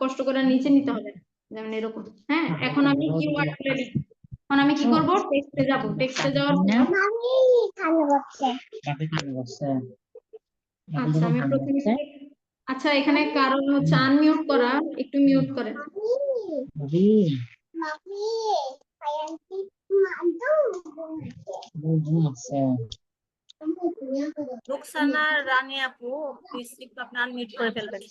কষ্ট করে নিচে নিতে হবে না, যেমন এরকম। হ্যাঁ এখন আমি কিওয়ার্ড গুলো লিখব, এখন আমি কি করব, টেক্সটে যাব, টেক্সটে যাওয়ার পর আচ্ছা আমি প্রথমে আচ্ছা এখানে কারণ হচ্ছে আনমিউট করা, একটু মিউট করেন। রুকসানা রানী আপু, প্লিজ একটু আপনি আনমিউট করে ফেলবেন।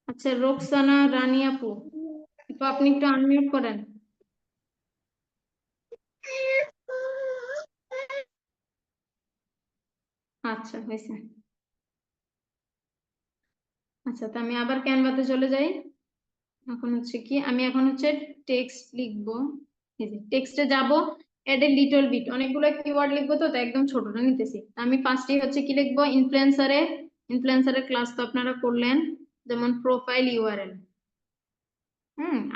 আচ্ছা রোকসানা রানী আপু, তো আপনি একটু আনমিউট করেন। আচ্ছা হয়েছে। আচ্ছা তো আমি আবার ক্যানভাতে চলে যাই, এখন হচ্ছে কি আমি এখন হচ্ছে টেক্সট লিখবো, এই যে টেক্সটে যাব, এড এ লিটল বিট, অনেকগুলো কিওয়ার্ড লিখবো, তো তাই একদম ছোটটা নিতেছি। আমি ফার্স্টে হচ্ছে কি লিখবো, ইনফ্লুয়েন্সারে, ইনফ্লুয়েন্সারের ক্লাস তো আপনারা করলেন, যেমন প্রোফাইল ইউআরএল।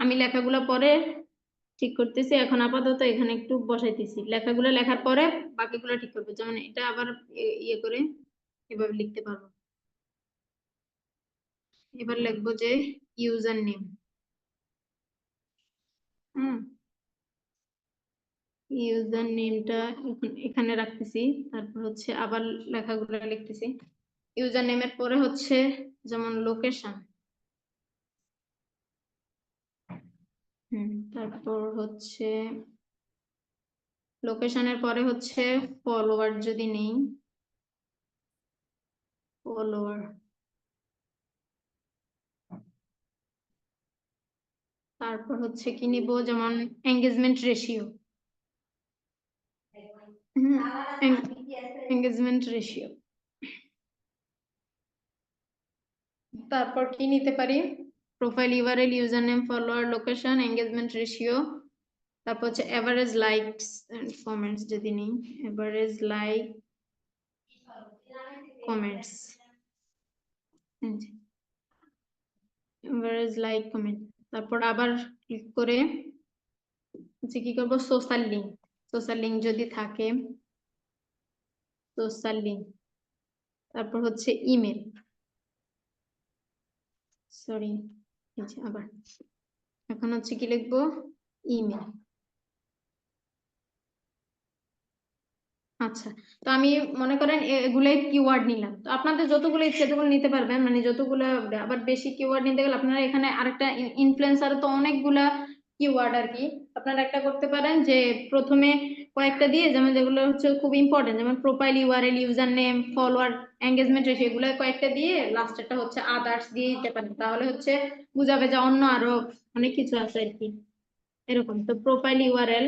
আমি লেখাগুলো পরে ঠিক করতেছি, এখন আপাতত এখানে একটু বসাইতেছি, লেখাগুলো লেখার পরে বাকিগুলো ঠিক করবো, যেমন এটা আবার ইয়ে করে এভাবে লিখতে পারবো। এবার লিখবো যে ইউজার নেম, ইউজার নেমটা এখানে রাখতেছি, তারপর হচ্ছে আবার লেখাগুলো লিখতেছি। ইউজার নেমের পরে হচ্ছে যেমন লোকেশন, তারপর হচ্ছে লোকেশনের পরে হচ্ছে ফলোয়ার, যদি নেই ফলোয়ার, তারপর হচ্ছে কি নিব, যেমন এঙ্গেজমেন্ট রেশিও, এঙ্গেজমেন্ট রেশিও, তারপর কি নিতে পারি, profile URL, user name, follower, location, engagement ratio, তারপর হচ্ছে এভারেজ লাইকস এন্ড কমেন্টস, যদি নেই average like comments, average like comment, তারপর আবার ক্লিক করে হচ্ছে কি করব, সোশ্যাল লিঙ্ক, সোশ্যাল লিঙ্ক যদি থাকে সোশ্যাল লিঙ্ক, তারপর হচ্ছে ইমেল, সরি আবার এখন হচ্ছে কি লিখবো, ইমেল। আচ্ছা, তো আমি মনে করেন এগুলাই কিওয়ার্ড নিলাম, তো আপনাদের যতগুলো ইচ্ছে ততগুলো নিতে পারবেন, মানে যতগুলো। আবার বেশি কিওয়ার্ড নিতে গেলে আপনারা এখানে আরেকটা ইনফ্লুয়েন্সার তো অনেকগুলা কিওয়ার্ড আর কি, আপনারা একটা করতে পারেন যে প্রথমে কয়েকটা দিয়ে, যেমন যেগুলো হচ্ছে খুব ইম্পর্টেন্ট, যেমন profile URL, user name, follower, engagement ratio, এগুলো কয়েকটা দিয়ে লাস্টেরটা হচ্ছে আদার্স দিয়ে দিতে পারেন, তাহলে হচ্ছে বুঝাবে যে অন্য আরো অনেক কিছু আছে আর কি। এরকম তো প্রোফাইল ইউআরএল,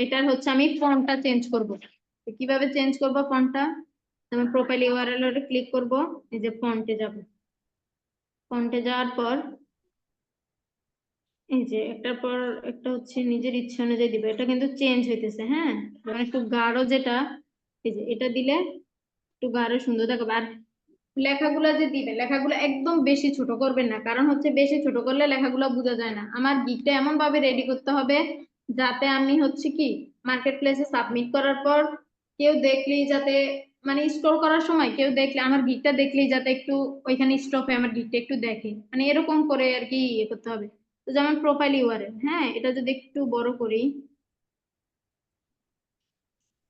এটার হচ্ছে আমি ফন্টটা চেঞ্জ করব। তো কিভাবে চেঞ্জ করব ফন্টটা, আমি প্রোফাইল ইউআরএল এর ক্লিক করব, এই যে ফন্টে যাব, ফন্টে যাওয়ার পর এই যে একটার পর একটা হচ্ছে নিজের ইচ্ছা অনুযায়ী দিবে, এটা কিন্তু চেঞ্জ হইতেছে, হ্যাঁ, মানে একটু গাঢ় যেটা, এই যে এটা দিলে একটু গাঢ় সুন্দর দেখাবে। আর লেখাগুলো যে দিবে, লেখাগুলো একদম বেশি ছোট করবেন না, কারণ হচ্ছে বেশি ছোট করলে লেখাগুলো বোঝা যায় না। আমার গিকটা এমন ভাবে রেডি করতে হবে যাতে আমি হচ্ছে কি মার্কেট প্লেসে সাবমিট করার পর কেউ দেখলেই যাতে, মানে স্ক্রল করার সময় কেউ দেখলে আমার গিকটা দেখলেই যাতে একটু ওইখানে স্টপ হয়ে আমার গিকটা একটু দেখে, মানে এরকম করে আর কি ইয়ে করতে হবে। তো যেমন প্রোফাইল ইউআরএল, হ্যাঁ, এটা যদি একটু বড় করি,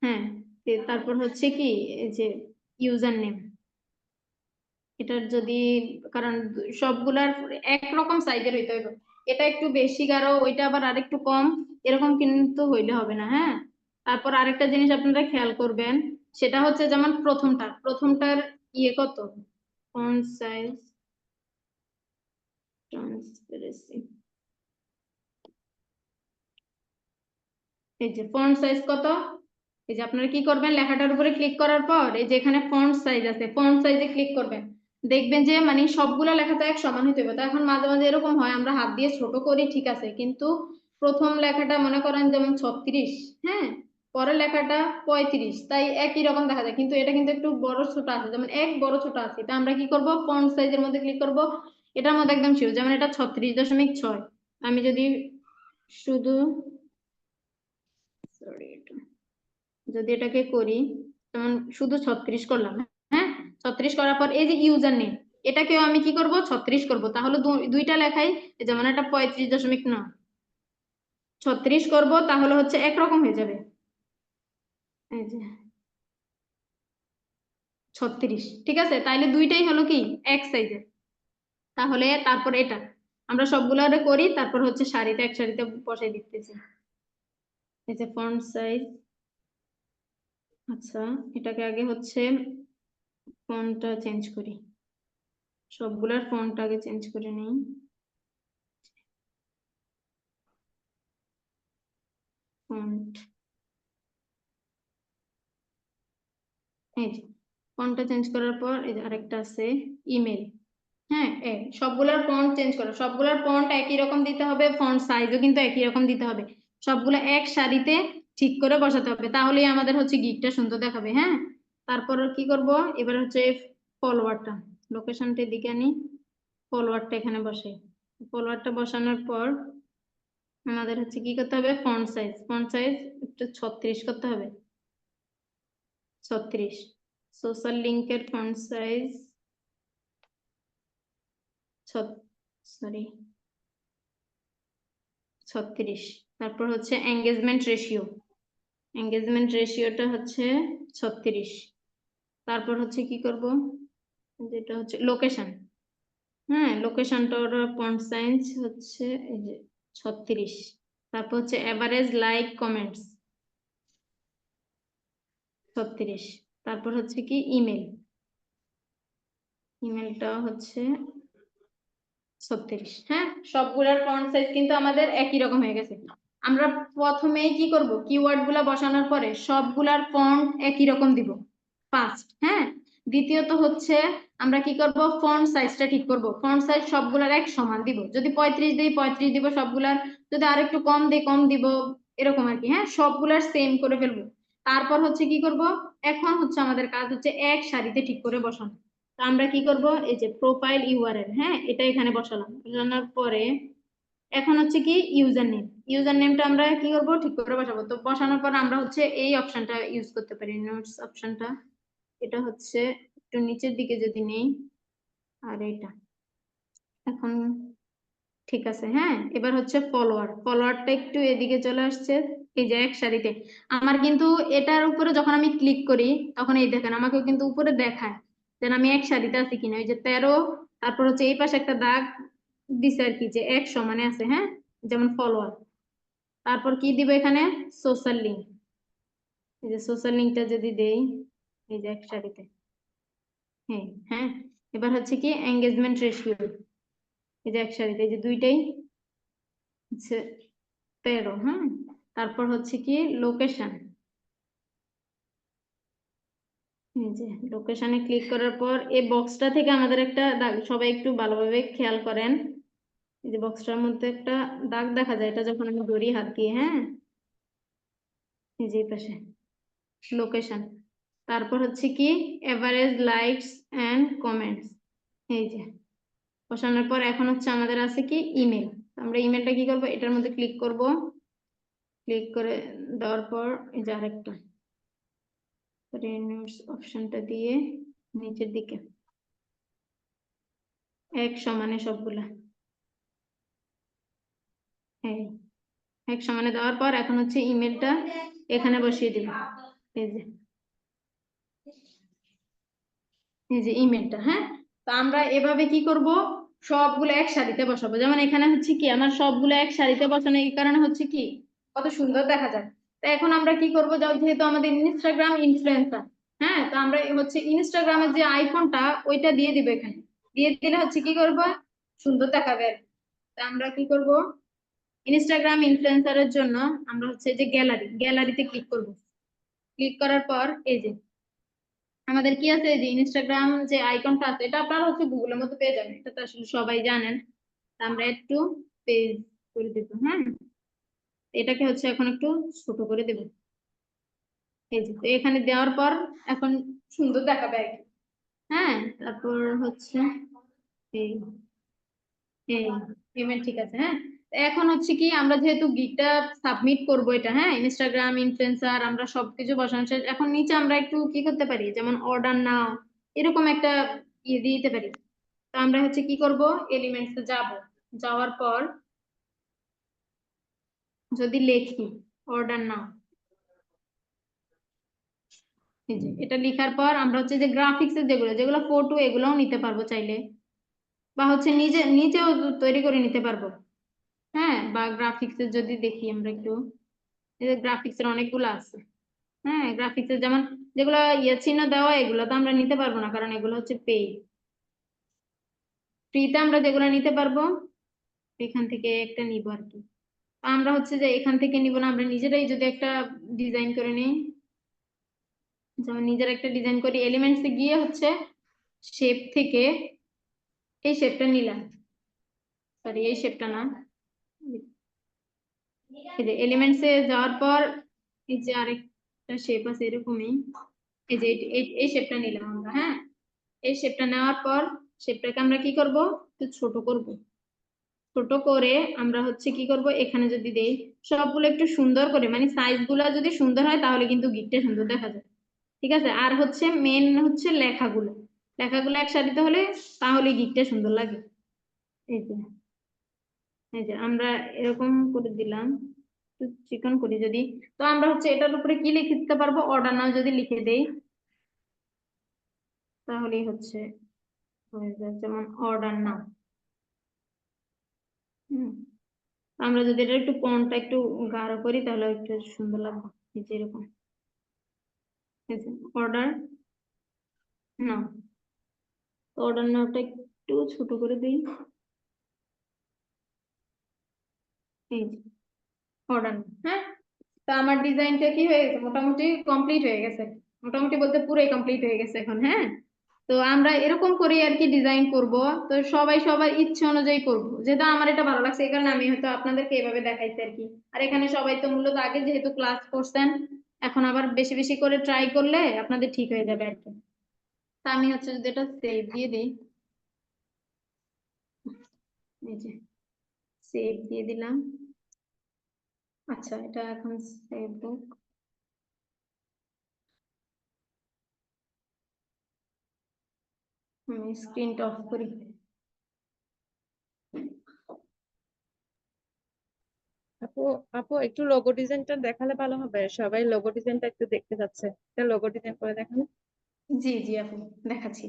হ্যাঁ, তারপর হচ্ছে কি এই যে ইউজার নেম, এটার যদি, কারণ সবগুলার একরকম সাইজের হইতে হবে, এটা একটু বেশি গাঢ়, ওইটা আবার আরেকটু কম, এরকম কিন্তু হইলে হবে না, হ্যাঁ। তারপর আরেকটা জিনিস আপনারা খেয়াল করবেন, সেটা হচ্ছে যেমন প্রথমটার ইয়ে কত, ফন্ট সাইজ, ট্রান্সপারেন্সি, এই যে ফন্ট সাইজ কত, এই যে আপনারা কি করবেন, লেখাটার উপরে ক্লিক করার পর এই যে এখানে ফন্ট সাইজ আছে, ফন্ট সাইজে ক্লিক করবেন, দেখবেন যে মানে সবগুলা লেখা তো এক সমান হইতে হবে। তো এখন মাঝে মাঝে এরকম হয় আমরা হাত দিয়ে ছোট করি, ঠিক আছে, কিন্তু প্রথম লেখাটা মনে করেন যেমন 36, হ্যাঁ, পরের লেখাটা 35, তাই একই রকম দেখা যায়, কিন্তু এটা কিন্তু একটু বড় ছোট আছে, যেমন এক বড় ছোট আছে, তা আমরা কি করব, ফন্ট সাইজের মধ্যে ক্লিক করব, এটার মধ্যে একদম শিওর, যেমন এটা 36.6, আমি যদি শুধু সরি যদি এটাকে করি, যেমন শুধু 36 করলাম, হ্যাঁ, 36 করার পর এই যে ইউজার নেম, এটাকেও আমি কি করব, 36 করব, তাহলে দুইটা লেখাই, যেমন এটা 35.9, 36 করব, তাহলে হচ্ছে একরকম হয়ে যাবে, এই যে 36, ঠিক আছে, তাইলে দুইটাই হলো কি এক সাইজের। তাহলে তারপর এটা আমরা সবগুলো করি, তারপর হচ্ছে সারিতে এক সারিতে বসাই দিতেছি, এই যে ফন্ট সাইজ। আচ্ছা, এটাকে আগে হচ্ছে ফন্টটা চেঞ্জ করি, সবগুলার ফন্ট আগে চেঞ্জ করে নেই, ফন্ট, এই যে ফন্টটা চেঞ্জ করার পর এই যে আরেকটা আছে ইমেল, হ্যাঁ, সবগুলার ফন্ট চেঞ্জ করো, সবগুলার ফন্ট একই রকম দিতে হবে, ফন্ট সাইজও কিন্তু একই রকম দিতে হবে, সবগুলা এক সারিতে ঠিক করে বসাতে হবে, তাহলেই আমাদের হচ্ছে গিকটা সুন্দর দেখাবে, হ্যাঁ। তারপর কি করব, এবার হচ্ছে ফলোয়ারটা, লোকেশনটির দিকে আনি, ফলোয়ারটা এখানে বসাই, ফলোয়ারটা বসানোর পর আমাদের হচ্ছে কি করতে হবে, ফন্ট সাইজ একটু 36 করতে হবে, 36, সোশ্যাল লিংকের ফন্ট সাইজ সরি 36, তারপর হচ্ছে এঙ্গেজমেন্ট রেশিওটা হচ্ছে 36, তারপর হচ্ছে কি করব, যেটা হচ্ছে লোকেশন, হ্যাঁ, লোকেশনটার ফন্ট সাইজ হচ্ছে এই যে 36, তারপর হচ্ছে এভারেজ লাইক কমেন্টস 36, তারপর হচ্ছে কি ইমেলটা হচ্ছে 36, হ্যাঁ, সবগুলার ফন্ট সাইজ কিন্তু আমাদের একই রকম হয়ে গেছে। আমরা প্রথমেই কি করব, কিওয়ার্ড গুলা বসানোর পরে সবগুলার ফন্ট একই রকম দিব ফার্স্ট, হ্যাঁ। দ্বিতীয়ত হচ্ছে আমরা কি করব, ফন্ট সাইজটা ঠিক করব, ফন্ট সাইজ সবগুলার এক সমান দিব, যদি 35 দিই 35 দিব সবগুলার, যদি আরেকটু কম দিই কম দিব, এরকম আর কি, হ্যাঁ, সবগুলার সেম করে ফেলবো। তারপর হচ্ছে কি করব, এখন হচ্ছে আমাদের কাজ হচ্ছে এক সারিতে ঠিক করে বসানো। তো আমরা কি করব, এই যে প্রোফাইল ইউআরএল, হ্যাঁ, এটা এখানে বসানোর পরে এখন হচ্ছে কি ইউজার নেমটা আমরা কি করব, ঠিক করে বসাবো। তো বসানোর পর আমরা হচ্ছে এই অপশনটা ইউজ করতে পারি, নোটস অপশনটা, এটা হচ্ছে একটু নিচের দিকে যদি নেই, আর এটা এখন ঠিক আছে। হ্যাঁ, এবার হচ্ছে ফলোয়ারটা একটু এদিকে চলে আসছে, এই যে এক সারিতে। আমার কিন্তু এটার উপরে যখন আমি ক্লিক করি তখন এই দেখেন আমাকে কিন্তু উপরে দেখায় যেন আমি এক সারিতে আছি কিনা। ওই যে 13, তারপর হচ্ছে এই পাশে একটা দাগ দিছে আর কি, যে এক সমানে আছে। হ্যাঁ, যেমন ফলোয়ার। তারপর কি দিব এখানে, সোশ্যাল লিঙ্ক। এই যে সোশ্যাল লিঙ্কটা যদি দেই, এই যে এক সারিতে। হ্যাঁ হ্যাঁ, এবার হচ্ছে কি এঙ্গেজমেন্ট রেশিও, এই যে এক সারিতে, এই যে দুইটাই হচ্ছে 13। হ্যাঁ, তারপর হচ্ছে কি লোকেশন, এই যে লোকেশনে ক্লিক করার পর এই বক্সটা থেকে আমাদের একটা দাগ, সবাই একটু ভালোভাবে খেয়াল করেন। এই যে বক্সটার মধ্যে একটা দাগ দেখা যায়, এটা যখন আমি ধরি হাত দিয়ে। হ্যাঁ, এই যে এই পাশে লোকেশন। তারপর হচ্ছে কি এভারেজ লাইকস এন্ড কমেন্টস, এই যে বসানোর পর এখন হচ্ছে আমাদের আছে কি ইমেল। আমরা ইমেলটা কি করব, এটার মধ্যে ক্লিক করব। ক্লিক করে দেওয়ার পর এই যে আরেকটা রিনিউস অপশনটা দিয়ে নিচের দিকে এক সমানে সবগুলা, এই এক সমানে দেওয়ার পর এখন হচ্ছে ইমেলটা এখানে বসিয়ে দিব। এই যে এই যে ইমেলটা। হ্যাঁ, তো আমরা এভাবে কি করব, সবগুলো এক সারিতে বসাবো। যেমন এখানে হচ্ছে কি আমার সবগুলো এক সারিতে বসানো, এই কারণে হচ্ছে কি কত সুন্দর দেখা যায়। তো এখন আমরা কি করব, যেহেতু আমাদের ইনস্টাগ্রাম ইনফ্লুয়েন্সার, হ্যাঁ, তো আমরা হচ্ছে ইনস্টাগ্রামের যে আইকনটা ওইটা দিয়ে দিব এখানে। দিয়ে দিলে হচ্ছে কি করব, সুন্দর দেখাবে আর কি। তা আমরা কি করব, ইনস্টাগ্রাম ইনফ্লুয়েন্সারের জন্য আমরা হচ্ছে যে গ্যালারিতে ক্লিক করব। ক্লিক করার পর এই যে আমাদের কি আছে, যে ইনস্টাগ্রাম যে আইকনটা আছে, এটা আপনারা হচ্ছে গুগলের মধ্যে পেয়ে যাবেন, এটা তো আসলে সবাই জানেন। তা আমরা একটু পেজ করে দেব। হ্যাঁ, এটাকে হচ্ছে এখন একটু ছোট করে দেব। এই যে, তো এখানে দেওয়ার পর এখন সুন্দর দেখাবে আর কি। হ্যাঁ, তারপর হচ্ছে এই এই পেমেন্ট ঠিক আছে। হ্যাঁ, তো এখন হচ্ছে কি আমরা যেহেতু গিগটা সাবমিট করব, এটা হ্যাঁ ইনস্টাগ্রাম ইনফ্লুয়েন্সার আমরা সবকিছু বসানো শেষ। এখন নিচে আমরা একটু কি করতে পারি, যেমন অর্ডার নাও, এরকম একটা ইয়ে দিয়ে দিতে পারি। তো আমরা হচ্ছে কি করব, এলিমেন্টস এ যাব। যাওয়ার পর যদি লিখি অর্ডার নাও, এই যে এটা লেখার পর আমরা হচ্ছে যে গ্রাফিক্স এর যেগুলো যেগুলো ফটো, এগুলোও নিতে পারবো চাইলে, বা হচ্ছে নিজেও তৈরি করে নিতে পারবো। হ্যাঁ, বা গ্রাফিক্স এর যদি দেখি আমরা একটু, গ্রাফিক্স এর অনেকগুলো আছে। হ্যাঁ, গ্রাফিক্স এর যেমন যেগুলো ইয়ে চিহ্ন দেওয়া, এগুলো তো আমরা নিতে পারবো না, কারণ এগুলো হচ্ছে পেইড। ফ্রিতে আমরা যেগুলো নিতে পারবো এখান থেকে একটা নিব আর কি। আমরা হচ্ছে যে এখান থেকে নিব না, আমরা নিজেরাই যদি একটা ডিজাইন করে নিই। যেমন নিজের একটা ডিজাইন করি, এলিমেন্টস এ গিয়ে হচ্ছে শেপ থেকে এই শেপটা নিলাম, সরি এই শেপটা না, এই যে এলিমেন্টস এ যাওয়ার পর এই যে আরেকটা শেপ আছে এরকমই, এই যে এই শেপটা নিলাম আমরা। হ্যাঁ, এই শেপটা নেওয়ার পর শেপটাকে আমরা কি করব, একটু ছোট করব। ছোট করে আমরা হচ্ছে কি করব, এখানে যদি দেই সবগুলো একটু সুন্দর করে, মানে সাইজ গুলা যদি সুন্দর হয় তাহলে কিন্তু গিফটটা সুন্দর দেখা যায়। ঠিক আছে, আর হচ্ছে মেন হচ্ছে লেখাগুলো, লেখাগুলো একসাথে হলে তাহলে গিফটটা সুন্দর লাগে। এই যে এই যে আমরা এরকম করে দিলাম, একটু চিকন করি যদি। তো আমরা হচ্ছে এটার উপরে কি লিখে দিতে পারবো, অর্ডার নাও যদি লিখে দেই তাহলেই হচ্ছে হয়ে যায়, যেমন অর্ডার নাও। হুম, আমরা যদি এটা একটু ফন্টটা একটু গাঢ় করি তাহলে একটু সুন্দর লাগবে। এই যে এরকম অর্ডার নাও, অর্ডার নাওটা একটু ছোট করে দিই। এই যে অর্ডার। হ্যাঁ, তা আমার ডিজাইনটা কি হয়ে গেছে, মোটামুটি কমপ্লিট হয়ে গেছে। মোটামুটি বলতে পুরোই কমপ্লিট হয়ে গেছে এখন। হ্যাঁ, তো আমরা এরকম করে আর কি ডিজাইন করব। তো সবাই সবার ইচ্ছে অনুযায়ী করব, যেটা আমার এটা ভালো লাগছে এই কারণে আমি হয়তো আপনাদেরকে এভাবে দেখাইছি আর কি। আর এখানে সবাই তো মূলত আগে যেহেতু ক্লাস করছেন, এখন আবার বেশি বেশি করে ট্রাই করলে আপনাদের ঠিক হয়ে যাবে আর কি। তা আমি হচ্ছে যদি এটা সেভ দিয়ে দিই, এই যে সেভ দিয়ে দিলাম। আচ্ছা, এটা এখন সেভ হোক। আমি স্ক্রিনটা অফ করি। আপু আপু একটু লোগো ডিজাইনটা দেখালে ভালো হবে, সবাই লোগো ডিজাইনটা একটু দেখতে চাচ্ছে। একটা লোগো ডিজাইন করে দেখান। জি জি আপু দেখাচ্ছি,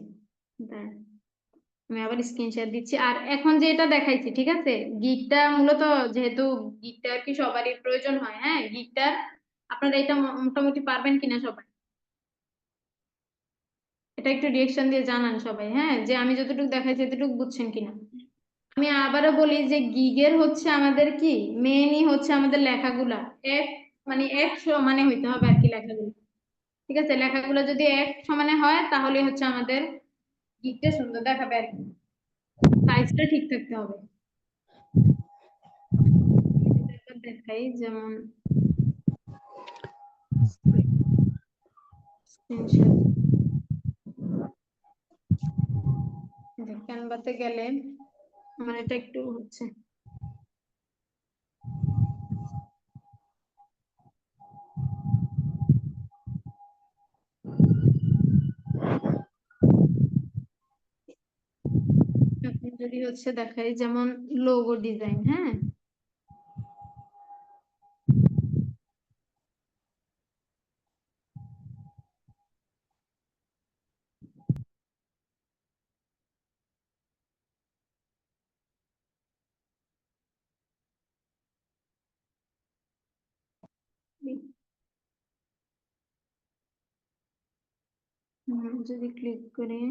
দাঁড়ান। আমি আবার স্ক্রিনশট দিচ্ছি। আর এখন যে এটা দেখাইছি ঠিক আছে, গিকটা মূলত যেহেতু গিকটা আর কি সবারই প্রয়োজন হয়, হ্যাঁ গিকটার আপনারা এটা মোটামুটি পারবেন কিনা সবাই, এটা একটু রিয়েকশন দিয়ে জানান সবাই, হ্যাঁ যে আমি যতটুকু দেখাইছি এতটুকু বুঝছেন কিনা। আমি আবারও বলি যে গিগের হচ্ছে আমাদের কি মেনই হচ্ছে আমাদের লেখাগুলা এক মানে এক সমানে হইতে হবে আর কি লেখাগুলো, ঠিক আছে লেখাগুলো যদি এক সমানে হয় তাহলে হচ্ছে আমাদের গিকটা সুন্দর দেখাবে আর কি, সাইজটা ঠিক থাকতে হবে। এটা দেখাই যেমন স্ক্রিনশট ক্যানভাতে গেলে আমার এটা একটু হচ্ছে আপনি যদি হচ্ছে দেখাই যেমন লোগো ডিজাইন, হ্যাঁ যদি ক্লিক করি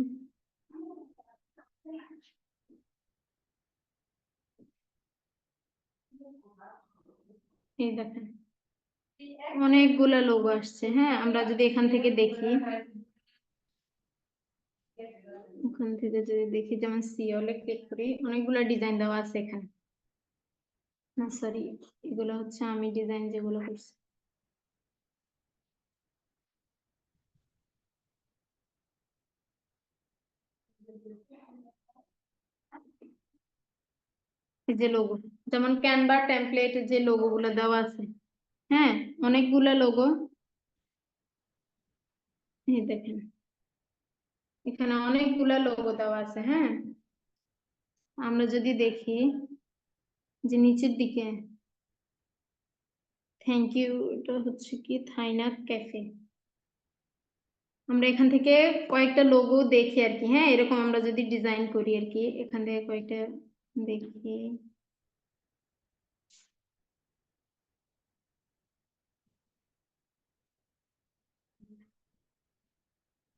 এই দেখেন অনেকগুলা লোগো আসছে, হ্যাঁ আমরা যদি এখান থেকে দেখি, ওখান থেকে যদি দেখি যেমন সিওলে ক্লিক করি অনেকগুলা ডিজাইন দেওয়া আছে এখানে, না সরি এগুলো হচ্ছে আমি ডিজাইন যেগুলো করছি। এই যে লোগো যেমন ক্যানভা টেমপ্লেট যে লোগো গুলো দেওয়া আছে, হ্যাঁ অনেকগুলা লোগো, এই দেখেন এখানে অনেকগুলা লোগো দেওয়া আছে, হ্যাঁ আমরা যদি দেখি যে নিচের দিকে থ্যাংক ইউ, এটা হচ্ছে কি থাইনাক ক্যাফে, আমরা এখান থেকে কয়েকটা লোগো দেখি আর কি, হ্যাঁ এরকম আমরা যদি ডিজাইন করি আর কি, এখান থেকে কয়েকটা দেখি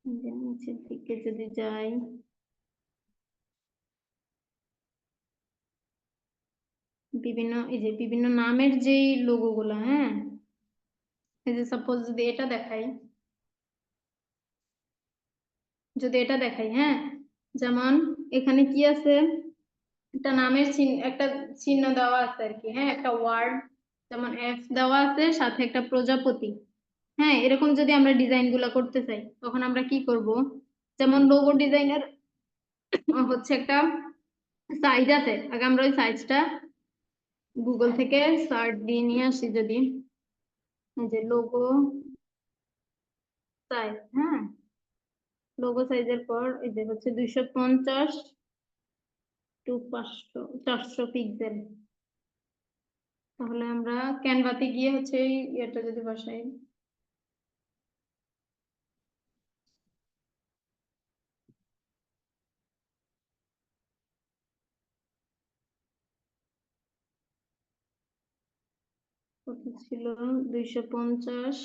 যে নিচের দিকে যদি যাই বিভিন্ন এই যে বিভিন্ন নামের যেই লোগো গুলা, হ্যাঁ এই যে সাপোজ যদি এটা দেখাই, যদি এটা দেখাই হ্যাঁ যেমন এখানে কি আছে একটা নামের চিহ্ন একটা চিহ্ন দেওয়া আছে আর কি, হ্যাঁ একটা ওয়ার্ড যেমন এফ দেওয়া আছে সাথে একটা প্রজাপতি, হ্যাঁ এরকম যদি আমরা ডিজাইন গুলা করতে চাই তখন আমরা কি করব, যেমন লোগো ডিজাইনের হচ্ছে একটা সাইজ আছে, আগে আমরা ওই সাইজটা গুগল থেকে সার্চ দিয়ে নিয়ে আসি, যদি এই যে লোগো সাইজ, হ্যাঁ লোগো সাইজের পর এই যে হচ্ছে 250 টু 400 পিক্সেল, তাহলে আমরা ক্যানভাতে গিয়ে হচ্ছে এই এটা যদি বসাই কত ছিল 250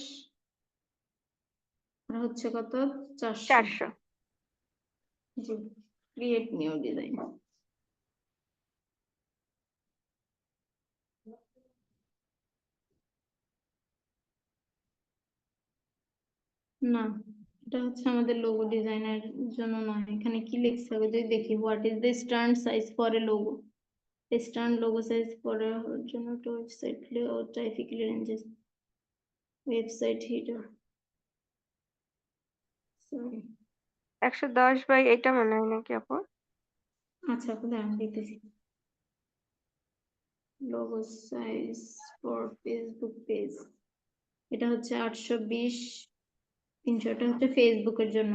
আর হচ্ছে কত 400, জি ক্রিয়েট নিউ ডিজাইন, না এটা হচ্ছে আমাদের লোগো ডিজাইনের জন্য নয়, এখানে কি লিখতে হবে যদি দেখি what is the standard size for a logo, standard logo size for a জন্য to website layout typically ranges website header, sorry 110 by এটা মনে হয় নাকি আপু? আচ্ছা দাঁড়ান দিতেছি, logo size for Facebook page এটা হচ্ছে 820 300, এটা হচ্ছে ফেসবুকের জন্য,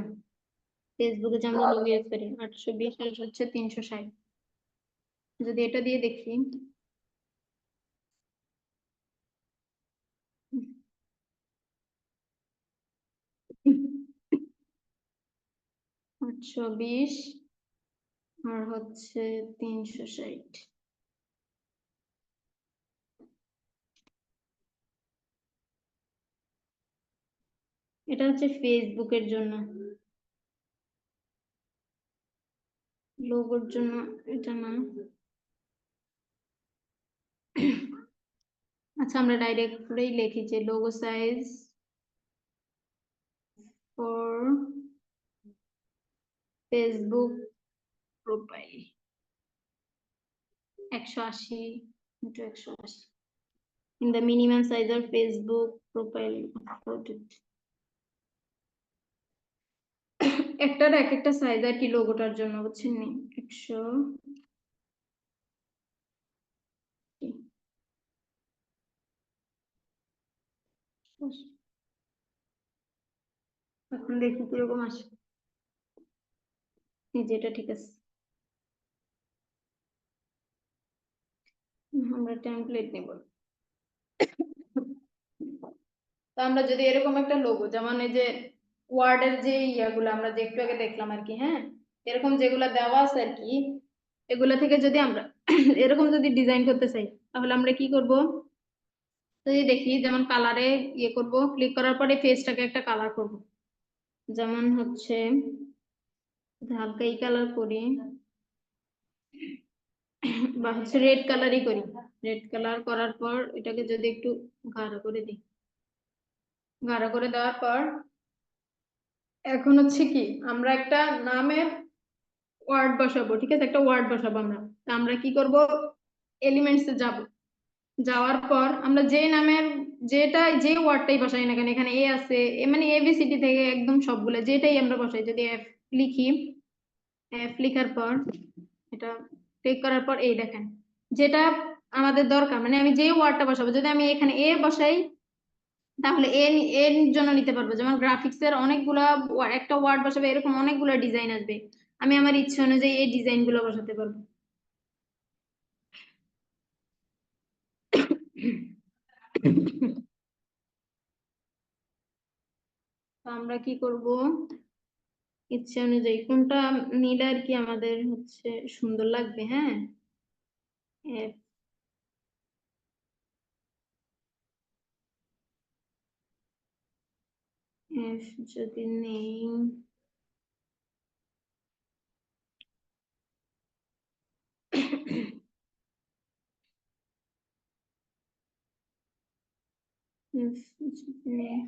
ফেসবুকে যে আমরা লোগো ইউজ করি 820 আর হচ্ছে 360। যদি এটা দিয়ে দেখি, আটশো বিশ আর হচ্ছে 360। এটা হচ্ছে ফেসবুকের জন্য, লোগোর জন্য এটা না। আচ্ছা, আমরা ডাইরেক্টলি লিখি যে logo size for Facebook profile 180 into 180 in the minimum size of Facebook profile uploaded. একটার এক একটা সাইজ আর কি লোগোটার জন্য, বুঝছেন নি? 100 এখন দেখি কিরকম আসে। এই যে এটা ঠিক আছে। আমরা টেমপ্লেট নেব। তো আমরা যদি এরকম একটা লোগো, যেমন এই যে ওয়ার্ডের যে ইয়াগুলো আমরা যে একটু আগে দেখলাম আর কি, হ্যাঁ, এরকম যেগুলা দেওয়া আছে আর কি, এগুলা থেকে যদি আমরা এরকম যদি ডিজাইন করতে চাই, তাহলে আমরা কি করব? যদি দেখি, যেমন কালারে ইয়ে করব, ক্লিক করার পরে ফেসটাকে একটা কালার করব, যেমন হচ্ছে হালকা এই কালার করি, বা হচ্ছে রেড কালারই করি। রেড কালার করার পর এটাকে যদি একটু গাঢ় করে দিই, গাঢ় করে দেওয়ার পর এখন হচ্ছে কি, আমরা একটা নামের ওয়ার্ড বসাবো, ঠিক আছে? একটা ওয়ার্ড বসাবো আমরা। তা আমরা কি করব? এলিমেন্টস এ যাব, যাওয়ার পর আমরা যে নামের যেটা যে ওয়ার্ডটাই বসাই না কেন, এখানে এ আছে, এ মানে এবিসিডি থেকে একদম সবগুলো যেটাই আমরা বসাই, যদি এফ লিখি, এফ লিখার পর এটা ক্লিক করার পর এই দেখেন যেটা আমাদের দরকার, মানে আমি যে ওয়ার্ডটা বসাবো, যদি আমি এখানে এ বসাই তাহলে এর জন্য নিতে পারবো। যেমন গ্রাফিক্স এর অনেকগুলা একটা ওয়ার্ড বসাবে, এরকম অনেকগুলো ডিজাইন আসবে, আমি আমার ইচ্ছে অনুযায়ী এই ডিজাইন গুলো বসাতে পারবো। তো আমরা কি করব? ইচ্ছে অনুযায়ী কোনটা নিলে আর কি আমাদের হচ্ছে সুন্দর লাগবে। হ্যাঁ, এফ এফ যদি নেই, এফ যদি নেই,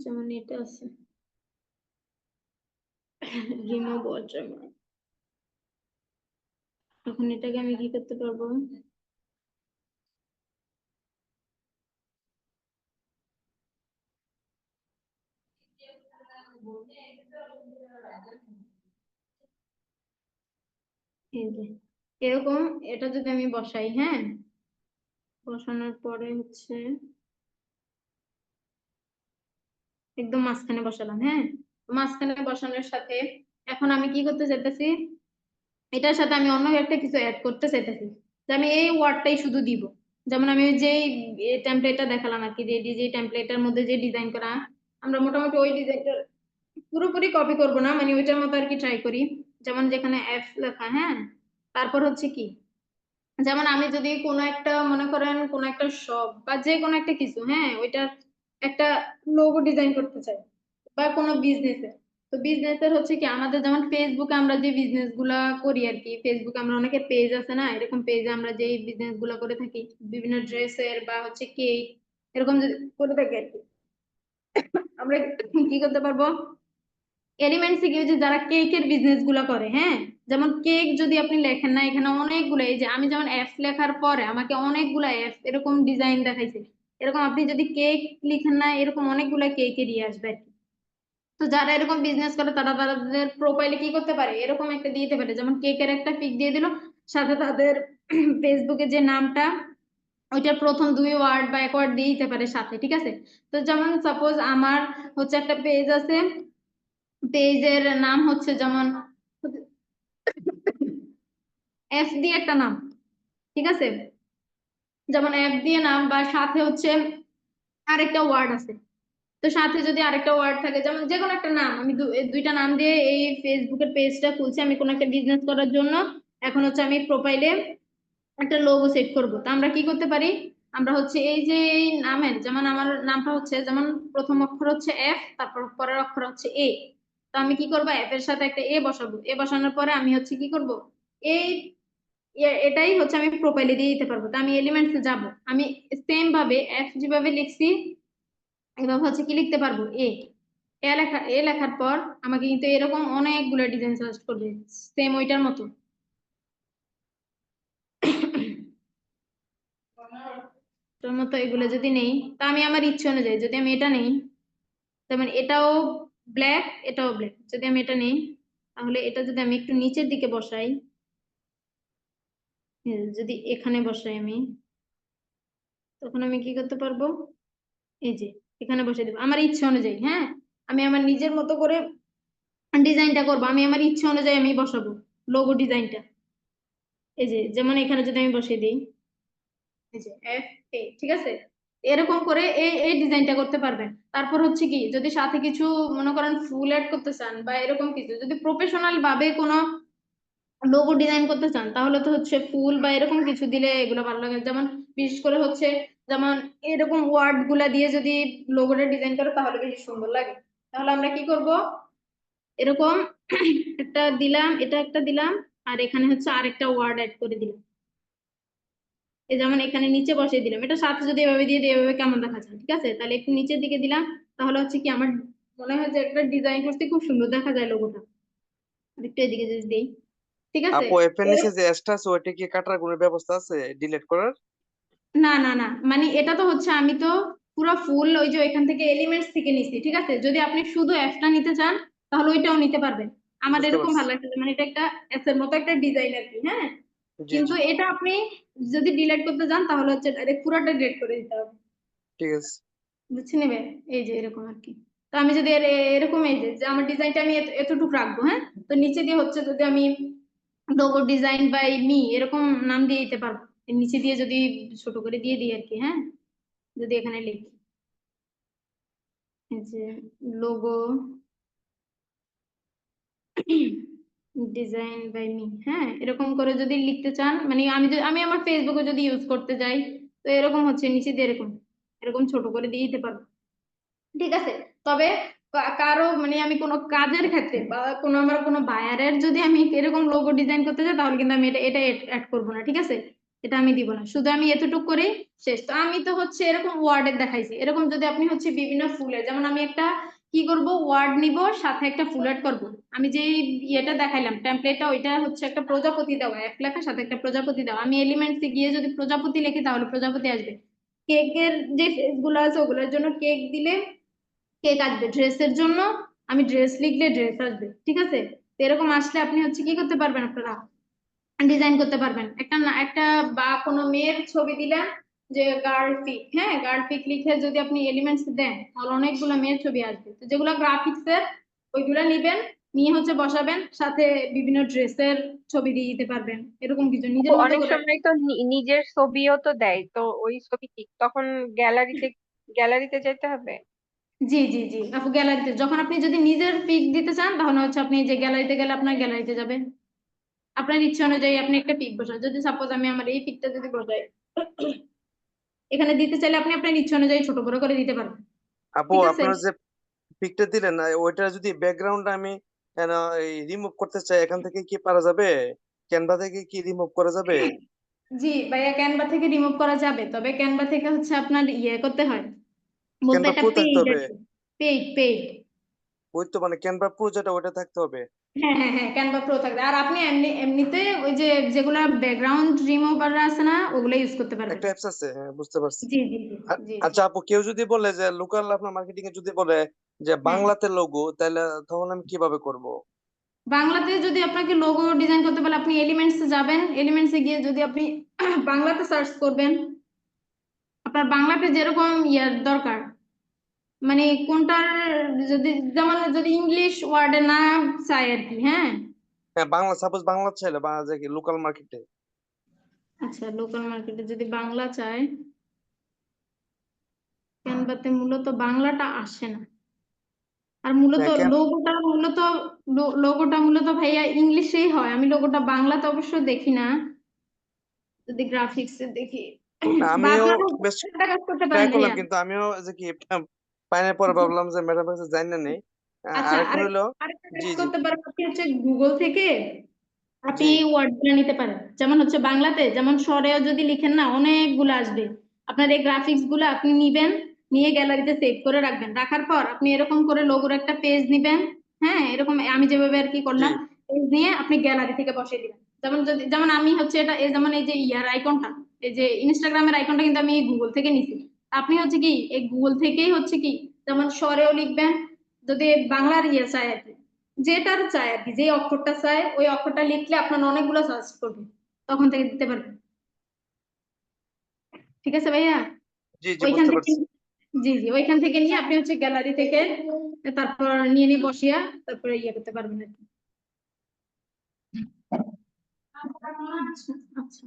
যেমন এটা আছে রিমুভ ওয়াটারমার্ক। এখন এটাকে আমি কি করতে পারবো? এই যে এরকম, এটা যদি আমি বসাই, হ্যাঁ, বসানোর পরে হচ্ছে একদম মাঝখানে বসালাম, হ্যাঁ, মাঝখানে বসানোর সাথে এখন আমি কি করতে চাইতেছি, এটার সাথে আমি অন্য একটা কিছু অ্যাড করতে চাইতেছি, যে আমি এই ওয়ার্ডটাই শুধু দিব। যেমন আমি যে টেমপ্লেটটা দেখালাম আর কি, যে টেমপ্লেটের মধ্যে যে ডিজাইন করা, আমরা মোটামুটি ওই ডিজাইনটা পুরোপুরি কপি করব না, মানে ওইটার মতো আর কি ট্রাই করি। যেমন যেখানে এফ লেখা, হ্যাঁ, তারপর হচ্ছে কি, যেমন আমি যদি কোনো একটা মনে করেন কোনো একটা শপ বা যে কোনো একটা কিছু, হ্যাঁ, ওইটার একটা লোগো ডিজাইন করতে চাই, বা কোনো বিজনেসের, তো বিজনেসের হচ্ছে কি, আমাদের যেমন ফেসবুকে আমরা যে বিজনেস গুলা করি আর কি, ফেসবুকে আমরা অনেকের পেজ আছে না, এরকম পেজে আমরা যে বিজনেস গুলা করে থাকি, বিভিন্ন ড্রেসের বা হচ্ছে কেক, এরকম যদি করে থাকি আর কি, আমরা কি করতে পারবো? এলিমেন্টস কি, যে যারা কেকের বিজনেস গুলা করে, হ্যাঁ, যেমন কেক যদি আপনি লেখেন না, এখানে অনেকগুলো, এই যে আমি যেমন এফ লেখার পরে আমাকে অনেকগুলা এফ এরকম ডিজাইন দেখাইছে, এরকম আপনি যদি কেক লিখেন না, এরকম অনেকগুলা কেকেরই আসবে আর কি। তো যারা এরকম বিজনেস করে তারা তাদের প্রোফাইলে কি করতে পারে, এরকম একটা দিতে পারে, যেমন কেকের একটা পিক দিয়ে দিল, সাথে তাদের ফেসবুকে যে নামটা, ওইটার প্রথম 2 ওয়ার্ড বা 1 ওয়ার্ড দিয়ে দিতে পারে সাথে, ঠিক আছে? তো যেমন সাপোজ আমার হচ্ছে একটা পেজ আছে, পেজের নাম হচ্ছে যেমন এফ দিয়ে একটা নাম, ঠিক আছে, যেমন এফ দিয়ে নাম বা সাথে হচ্ছে আরেকটা ওয়ার্ড আছে, তো সাথে যদি আরেকটা ওয়ার্ড থাকে, যেমন যে কোনো একটা নাম, আমি এই দুইটা নাম দিয়ে এই ফেসবুকের পেজটা খুলছি আমি কোনো একটা বিজনেস করার জন্য। এখন হচ্ছে আমি প্রোফাইলে একটা লোগো সেট করব, তো আমরা কি করতে পারি, আমরা হচ্ছে এই যে এই নামের, যেমন আমার নামটা হচ্ছে যেমন প্রথম অক্ষর হচ্ছে এফ, তারপর পরের অক্ষর হচ্ছে এ, তো আমি কি করব, এফ এর সাথে একটা এ বসাবো, এ বসানোর পরে আমি হচ্ছে কি করব, এই এটাই হচ্ছে আমি প্রোফাইলে দিয়ে দিতে পারবো। তো আমি এলিমেন্টসে যাব, আমি সেম ভাবে এফ যেভাবে লিখছি এভাবে হচ্ছে কি লিখতে পারবো, এ লেখার পর আমাকে কিন্তু এরকম অনেকগুলো ডিজাইন সাজেস্ট করবে সেম ওইটার মতো। তোর মতো এগুলো যদি নেই, তা আমি আমার ইচ্ছে অনুযায়ী যদি আমি এটা নেই, যেমন এটাও ব্ল্যাক, এটাও ব্ল্যাক, যদি আমি এটা নেই তাহলে এটা যদি আমি একটু নিচের দিকে বসাই, যদি এখানে বসাই আমি, তখন আমি কি করতে পারবো, এই যে এখানে বসে দেবো আমার ইচ্ছে অনুযায়ী। হ্যাঁ, আমি আমার নিজের মতো করে ডিজাইনটা করবো, আমি আমার ইচ্ছে অনুযায়ী আমি বসাবো লোগো ডিজাইনটা। এই যে যেমন এখানে যদি আমি বসিয়ে দিই, এই যে এফ এ, ঠিক আছে, এরকম করে এই এই ডিজাইনটা করতে পারবেন। তারপর হচ্ছে কি, যদি সাথে কিছু মনে করেন ফুল অ্যাড করতে চান বা এরকম কিছু, যদি প্রফেশনাল ভাবে কোনো লোগো ডিজাইন করতে চান, তাহলে তো হচ্ছে ফুল বা এরকম কিছু দিলে এগুলো ভালো লাগে। যেমন বিশেষ করে হচ্ছে যেমন এরকম ওয়ার্ড গুলা দিয়ে যদি লোগোটা ডিজাইন করে তাহলে বেশি সুন্দর লাগে। তাহলে আমরা কি করব, এরকম একটা দিলাম, এটা একটা দিলাম, আর এখানে হচ্ছে আরেকটা ওয়ার্ড অ্যাড করে দিলাম, এই যেমন এখানে নিচে বসিয়ে দিলাম, এটা সাথে যদি এভাবে দিয়ে দিই এভাবে কেমন দেখা যায়, ঠিক আছে, তাহলে একটু নিচের দিকে দিলাম, তাহলে হচ্ছে কি আমার মনে হয় যে একটা ডিজাইন করতে খুব সুন্দর দেখা যায় লোগোটা। আর একটু এদিকে যদি দিই, ঠিক আছে। আপু এফ এর নিচে যে এসটা আছে ওইটা কি কাটার কোনো ব্যবস্থা আছে ডিলিট করার? না না না, মানে এটা তো হচ্ছে আমি তো পুরো ফুল ওই যে এখান থেকে এলিমেন্টস থেকে নিছি, ঠিক আছে, যদি আপনি শুধু এফটা নিতে চান তাহলে ওইটাও নিতে পারবেন। আমার বুঝতে এরকম পারছি। ভালো লাগছে, মানে এটা একটা এস এর মতো একটা ডিজাইন আর কি। হ্যাঁ, জি কিন্তু জি, এটা আপনি যদি ডিলিট করতে চান তাহলে হচ্ছে ডাইরেক্ট পুরোটা ডিলিট করে দিতে হবে, ঠিক আছে। বুঝছে নেবে, এই যে এরকম আর কি। তো আমি যদি এরকম এই যে যে আমার ডিজাইনটা আমি এতটুকু রাখবো, হ্যাঁ, তো নিচে দিয়ে হচ্ছে যদি আমি লোগো ডিজাইন বাই মি এরকম নাম দিয়ে দিতে পারবো, এর নিচে দিয়ে যদি ছোট করে দিয়ে দিই আর কি। হ্যাঁ, যদি এখানে লিখি এই যে লোগো ডিজাইন বাই মি, হ্যাঁ, এরকম করে যদি লিখতে চান, মানে আমি আমার ফেসবুকে যদি ইউজ করতে যাই, তো এরকম হচ্ছে নিচে দিয়ে এরকম এরকম ছোট করে দিয়ে দিতে পারবো, ঠিক আছে। তবে কারো মানে আমি কোনো কাজের ক্ষেত্রে বা কোনো আমার কোনো বায়ারের যদি আমি এরকম লোগো ডিজাইন করতে চাই তাহলে কিন্তু আমি এটা অ্যাড করবো না, ঠিক আছে, এটা আমি দিব না, শুধু আমি এতটুকু করে শেষ। তো আমি তো হচ্ছে এরকম ওয়ার্ডের দেখাইছি, এরকম যদি আপনি হচ্ছে বিভিন্ন ফুলের, যেমন আমি একটা কি করব, ওয়ার্ড নিব সাথে একটা ফুল অ্যাড করবো, আমি যে ইয়েটা দেখাইলাম টেমপ্লেটটা, ওইটা হচ্ছে একটা প্রজাপতি দেওয়া, এক লেখার সাথে একটা প্রজাপতি দেওয়া, আমি এলিমেন্টসে গিয়ে যদি প্রজাপতি লিখি তাহলে প্রজাপতি আসবে। কেকের যে ফেস গুলো আছে ওগুলোর জন্য কেক দিলে কেক আসবে, ড্রেসের জন্য আমি ড্রেস লিখলে ড্রেস আসবে, ঠিক আছে। তো এরকম আসলে আপনি হচ্ছে কি করতে পারবেন, আপনারা ডিজাইন করতে পারবেন। একটা বা কোনো মেয়ের ছবি দিলেন যে গার্ল পিক, হ্যাঁ, গার্ল পিক লিখে যদি আপনি এলিমেন্টস দেন তাহলে অনেকগুলো মেয়ের ছবি আসবে, তো যেগুলো গ্রাফিক্স এর ওইগুলা নিবেন, নিয়ে হচ্ছে বসাবেন, সাথে বিভিন্ন ড্রেসের ছবি দিয়ে দিতে পারবেন, এরকম কিছু আপু নিজের মতো অনেক করে। সময় তো নিজের ছবিও তো দেয়, তো ওই ছবি কি তখন গ্যালারিতে যেতে হবে? জি জি জি আপু, গ্যালারিতে যখন আপনি যদি নিজের পিক দিতে চান তাহলে হচ্ছে আপনি যে গ্যালারিতে গেলে আপনার গ্যালারিতে যাবেন, আপনার ইচ্ছা অনুযায়ী আপনি একটা পিক বসান, যদি সাপোজ আমি আমার এই পিকটা যদি বসাই এখানে দিতে চাইলে আপনি আপনার ইচ্ছা অনুযায়ী ছোট বড় করে দিতে পারবেন, আপু ঠিক আছে। আপনার যে পিকটা দিলেন না ওইটা যদি ব্যাকগ্রাউন্ড আমি রিমুভ করতে চাই এখান থেকে কি পারা যাবে? ক্যানভা থেকে কি রিমুভ করা যাবে? জি ভাইয়া, ক্যানভা থেকে রিমুভ করা যাবে, তবে ক্যানভা থেকে হচ্ছে আপনার ইয়ে করতে হয়, বলতে ক্যানভা একটা প্রো থাকতে পেইড হবে? আছে, পেইড পেইড। ওই তো মানে ক্যানভা প্রো যেটা ওটা থাকতে হবে। হ্যাঁ হ্যাঁ হ্যাঁ, ক্যানভা প্রো থাকবে, আর আপনি এমনিতে ওই যে যেগুলা ব্যাকগ্রাউন্ড রিমুভার আছে না ওগুলো ইউজ করতে পারবেন। একটা অ্যাপস আছে, হ্যাঁ বুঝতে পারছি। জি জি জি জি জি। আচ্ছা আপু, কেউ যদি বলে যে লোকাল আপনার মার্কেটিং এ যদি বলে যে হ্যাঁ, বাংলাতে লোগো, তাহলে তখন আমি কিভাবে করব? বাংলাতে যদি আপনাকে লোগো ডিজাইন করতে বলে আপনি এলিমেন্টসে যাবেন, এলিমেন্টসে গিয়ে যদি আপনি বাংলাতে সার্চ করবেন, আপনার বাংলাতে যেরকম ইয়ার দরকার, মানে কোনটার যদি যেমন যদি ইংলিশ ওয়ার্ডে না চাই আর কি, হ্যাঁ। হ্যাঁ, বাংলা সাপোজ বাংলা চাইলে বা যে কি লোকাল মার্কেটে। আচ্ছা, লোকাল মার্কেটে যদি বাংলা চাই, ক্যানভাতে মূলত বাংলাটা আসে না। আর মূলত হ্যাঁ, লোগোটা মূলত ভাইয়া ইংলিশেই হয়। আমি লোগোটা বাংলাতে অবশ্য দেখি না, যদি গ্রাফিক্সে দেখি। না, বা আমিও আপনারা বেশ একটা কাজ করতে ট্রাই পারেন করলাম, ভাইয়া। কিন্তু আমিও যে কি পাইনের পরে ভাবলাম যে ম্যাডাম কাছে জানি না নেই। আচ্ছা, আরেকটা হইলো, আরেকটা জি কাজ জি করতে পারেন, আপনি হচ্ছে গুগল থেকে আপনি জি ওয়ার্ড গুলো নিতে পারেন। যেমন হচ্ছে বাংলাতে যেমন স্বরেও যদি লিখেন না, অনেকগুলো আসবে। আপনার এই গ্রাফিক্স গুলো আপনি নিবেন, নিয়ে গ্যালারিতে সেভ করে রাখবেন। রাখার পর আপনি এরকম করে লোগোর একটা পেজ নিবেন, হ্যাঁ, এরকম আমি যেভাবে আর কি জি করলাম, পেজ নিয়ে আপনি গ্যালারি থেকে বসিয়ে দিবেন। যেমন আমি হচ্ছে এটা, এই যেমন এই যে ইয়ার আইকনটা, এই যে ইনস্টাগ্রামের আইকনটা কিন্তু আমি গুগল থেকে নিছি। আপনি হচ্ছে কি এই গুগল থেকেই হচ্ছে কি, যেমন স্বরেও লিখবেন, যদি বাংলার ইয়ে চাই আর কি, যেটার চাই আর কি, যে অক্ষরটা চাই ওই অক্ষরটা লিখলে আপনার অনেকগুলো সার্চ করবে, তখন থেকে দিতে পারবেন। ঠিক আছে ভাইয়া? জি জি ওইখান বুঝতে থেকে, পারছি। জি জি, ওইখান থেকে নিয়ে আপনি হচ্ছে গ্যালারি থেকে তারপর নিয়ে নিয়ে বসিয়া তারপরে ইয়ে করতে পারবেন আর কি। আচ্ছা আচ্ছা।